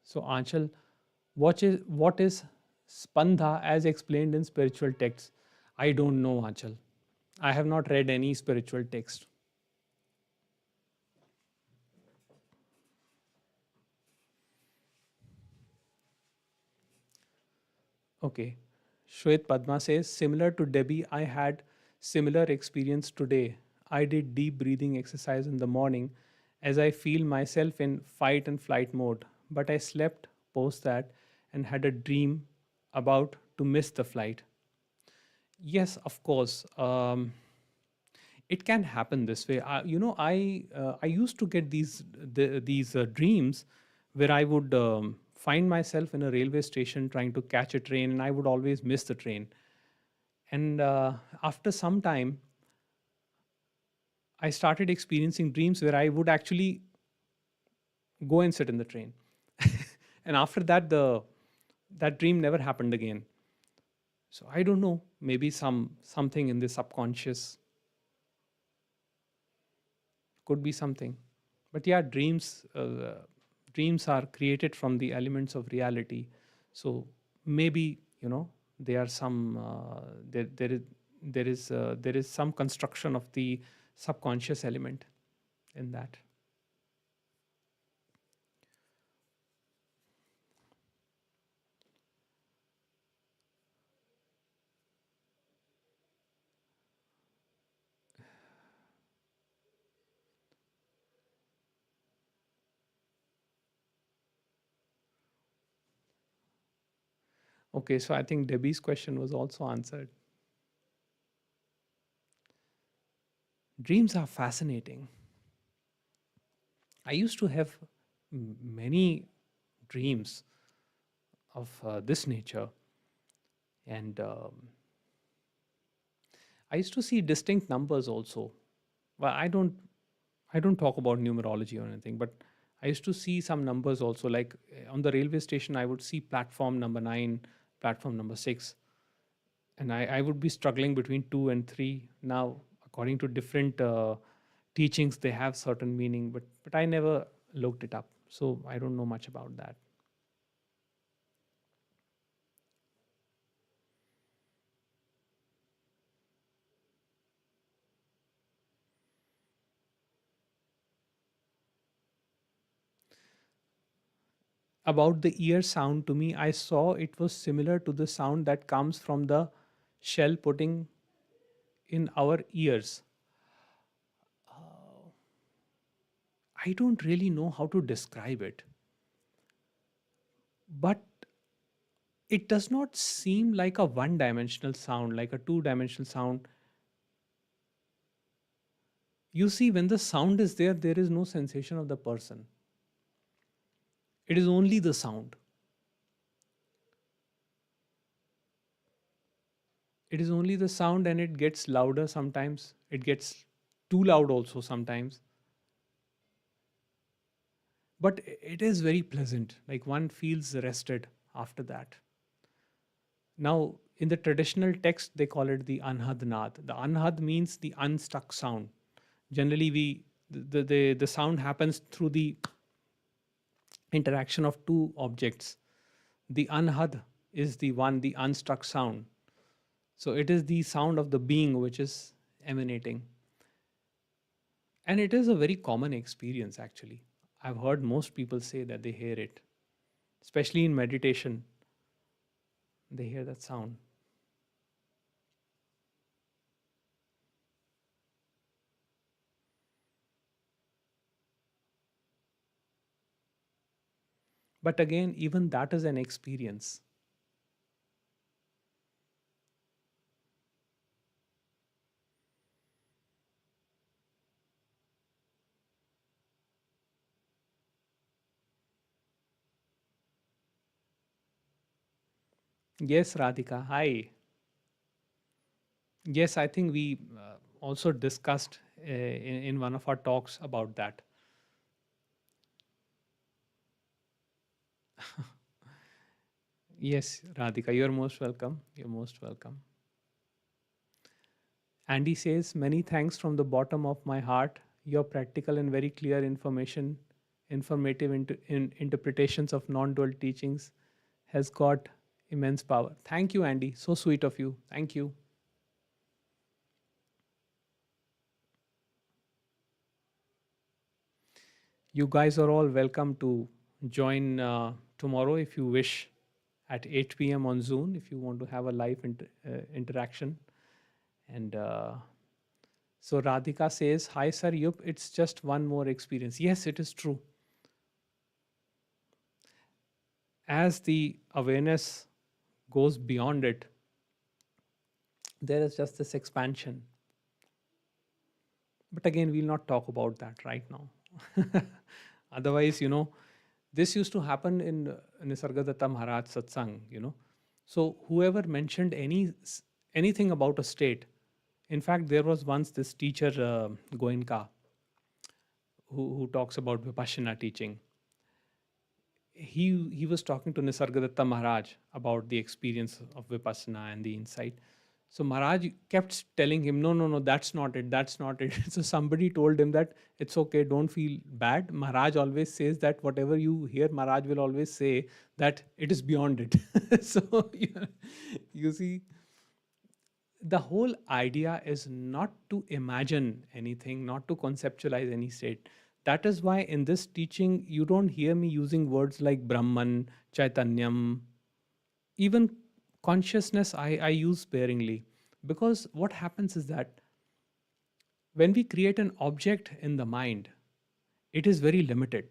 So Anchal, what is spandha as explained in spiritual texts? I don't know, Anchal. I have not read any spiritual text. Okay. Shwet Padma says, similar to Debbie, I had similar experience today. I did deep breathing exercise in the morning as I feel myself in fight and flight mode. But I slept post that and had a dream about to miss the flight. Yes, of course. It can happen this way. I used to get these dreams where I would find myself in a railway station trying to catch a train, and I would always miss the train. And after some time, I started experiencing dreams where I would actually go and sit in the train. And after that, the that dream never happened again. So I don't know. Maybe something in the subconscious could be something. But yeah, dreams are created from the elements of reality. So maybe, there are some there is some construction of the subconscious element in that. Okay, so I think Debbie's question was also answered. Dreams are fascinating. I used to have many dreams of this nature, and I used to see distinct numbers also. Well, I don't talk about numerology or anything, but I used to see some numbers also. Like on the railway station, I would see platform number 9, platform number 6, and I would be struggling between 2 and 3. Now, according to different teachings, they have certain meaning, but I never looked it up, so I don't know much about that. About the ear sound, to me, I saw it was similar to the sound that comes from the shell putting in our ears. I don't really know how to describe it, but it does not seem like a one dimensional sound, like a two-dimensional sound. You see, when the sound is there, there is no sensation of the person. It is only the sound. It is only the sound, and it gets louder sometimes. It gets too loud also sometimes. But it is very pleasant. Like one feels rested after that. Now, in the traditional text, they call it the anhad naad. The anhad means the unstuck sound. Generally, the sound happens through the interaction of two objects. The anhad is the unstruck sound. So it is the sound of the being which is emanating. And it is a very common experience, actually. I've heard most people say that they hear it, especially in meditation, they hear that sound. But again, even that is an experience. Yes, Radhika. Hi. Yes, I think we also discussed in one of our talks about that. Yes, Radhika, you're most welcome. You're most welcome. Andy says, many thanks from the bottom of my heart. Your practical and very clear informative interpretations of non-dual teachings has got immense power. Thank you, Andy. So sweet of you. Thank you. You guys are all welcome to join tomorrow if you wish at 8 p.m. on Zoom if you want to have a live interaction. And so Radhika says, hi, sir, yup, it's just one more experience. Yes, it is true. As the awareness goes beyond it, there is just this expansion. But again, we'll not talk about that right now. Otherwise, this used to happen in Nisargadatta Maharaj Satsang. So whoever mentioned anything about a state, in fact, there was once this teacher, Goenka, who talks about Vipassana teaching. He was talking to Nisargadatta Maharaj about the experience of Vipassana and the insight. So Maharaj kept telling him, no, no, no, that's not it, that's not it. So somebody told him that it's okay, don't feel bad. Maharaj always says that whatever you hear, Maharaj will always say that it is beyond it. So you see, the whole idea is not to imagine anything, not to conceptualize any state. That is why in this teaching, you don't hear me using words like Brahman, Chaitanyam, even consciousness, I use sparingly. Because what happens is that when we create an object in the mind, it is very limited.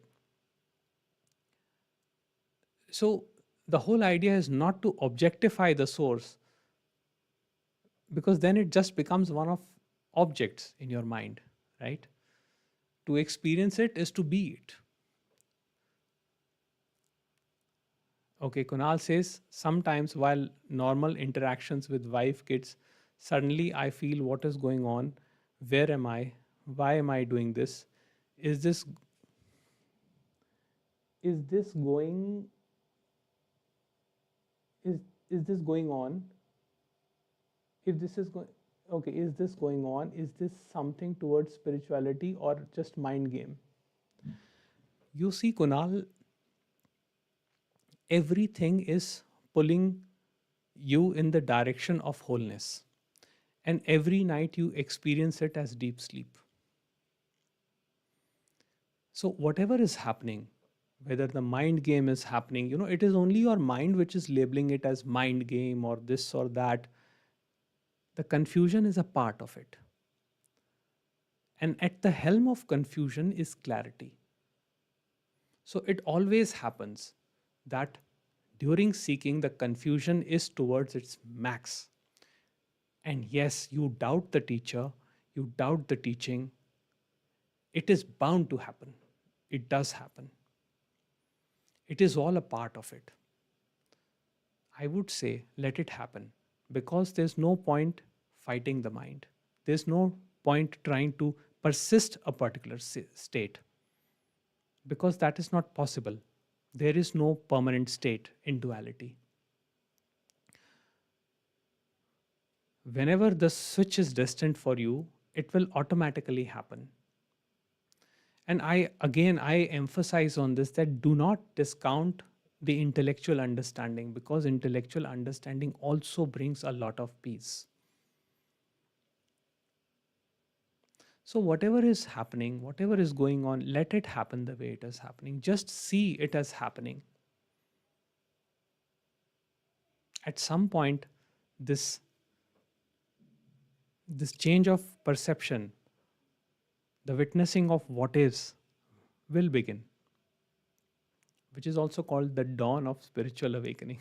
So the whole idea is not to objectify the source, because then it just becomes one of objects in your mind, right? To experience it is to be it. Okay, Kunal says, sometimes while normal interactions with wife, kids, suddenly I feel what is going on? Where am I? Why am I doing this? Is this is this going is is this going on? If this is going okay, is this going on? Is this something towards spirituality or just mind game? You see, Kunal, everything is pulling you in the direction of wholeness. And every night you experience it as deep sleep. So, whatever is happening, whether the mind game is happening, it is only your mind which is labeling it as mind game or this or that. The confusion is a part of it. And at the helm of confusion is clarity. So, it always happens that during seeking, the confusion is towards its max. And yes, you doubt the teacher, you doubt the teaching, it is bound to happen. It does happen. It is all a part of it. I would say let it happen, because there's no point fighting the mind. There's no point trying to persist a particular state, because that is not possible. There is no permanent state in duality. Whenever the switch is destined for you, it will automatically happen. And I emphasize on this that do not discount the intellectual understanding, because intellectual understanding also brings a lot of peace. So whatever is happening, whatever is going on, let it happen the way it is happening. Just see it as happening. At some point, this this change of perception, the witnessing of what is, will begin, which is also called the dawn of spiritual awakening.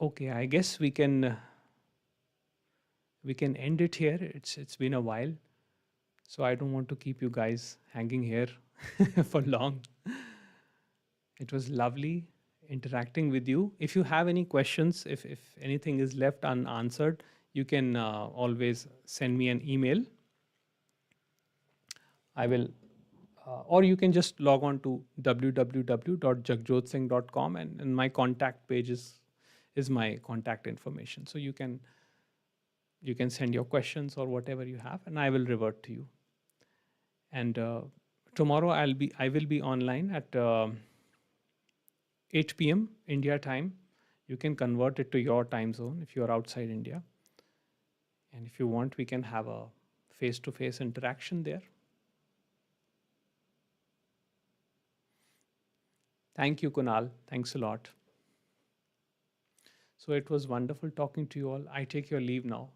Okay, I guess we can we can end it here. It's been a while, so I don't want to keep you guys hanging here for long. It was lovely interacting with you. If you have any questions, if anything is left unanswered, you can always send me an email. I will, or you can just log on to www.jagjotsingh.com, and my contact page is my contact information. So you can send your questions or whatever you have, and I will revert to you. And tomorrow I will be online at 8 p.m. India time. You can convert it to your time zone if you are outside India. And if you want, we can have a face-to-face interaction there. Thank you, Kunal. Thanks a lot. So it was wonderful talking to you all. I take your leave now.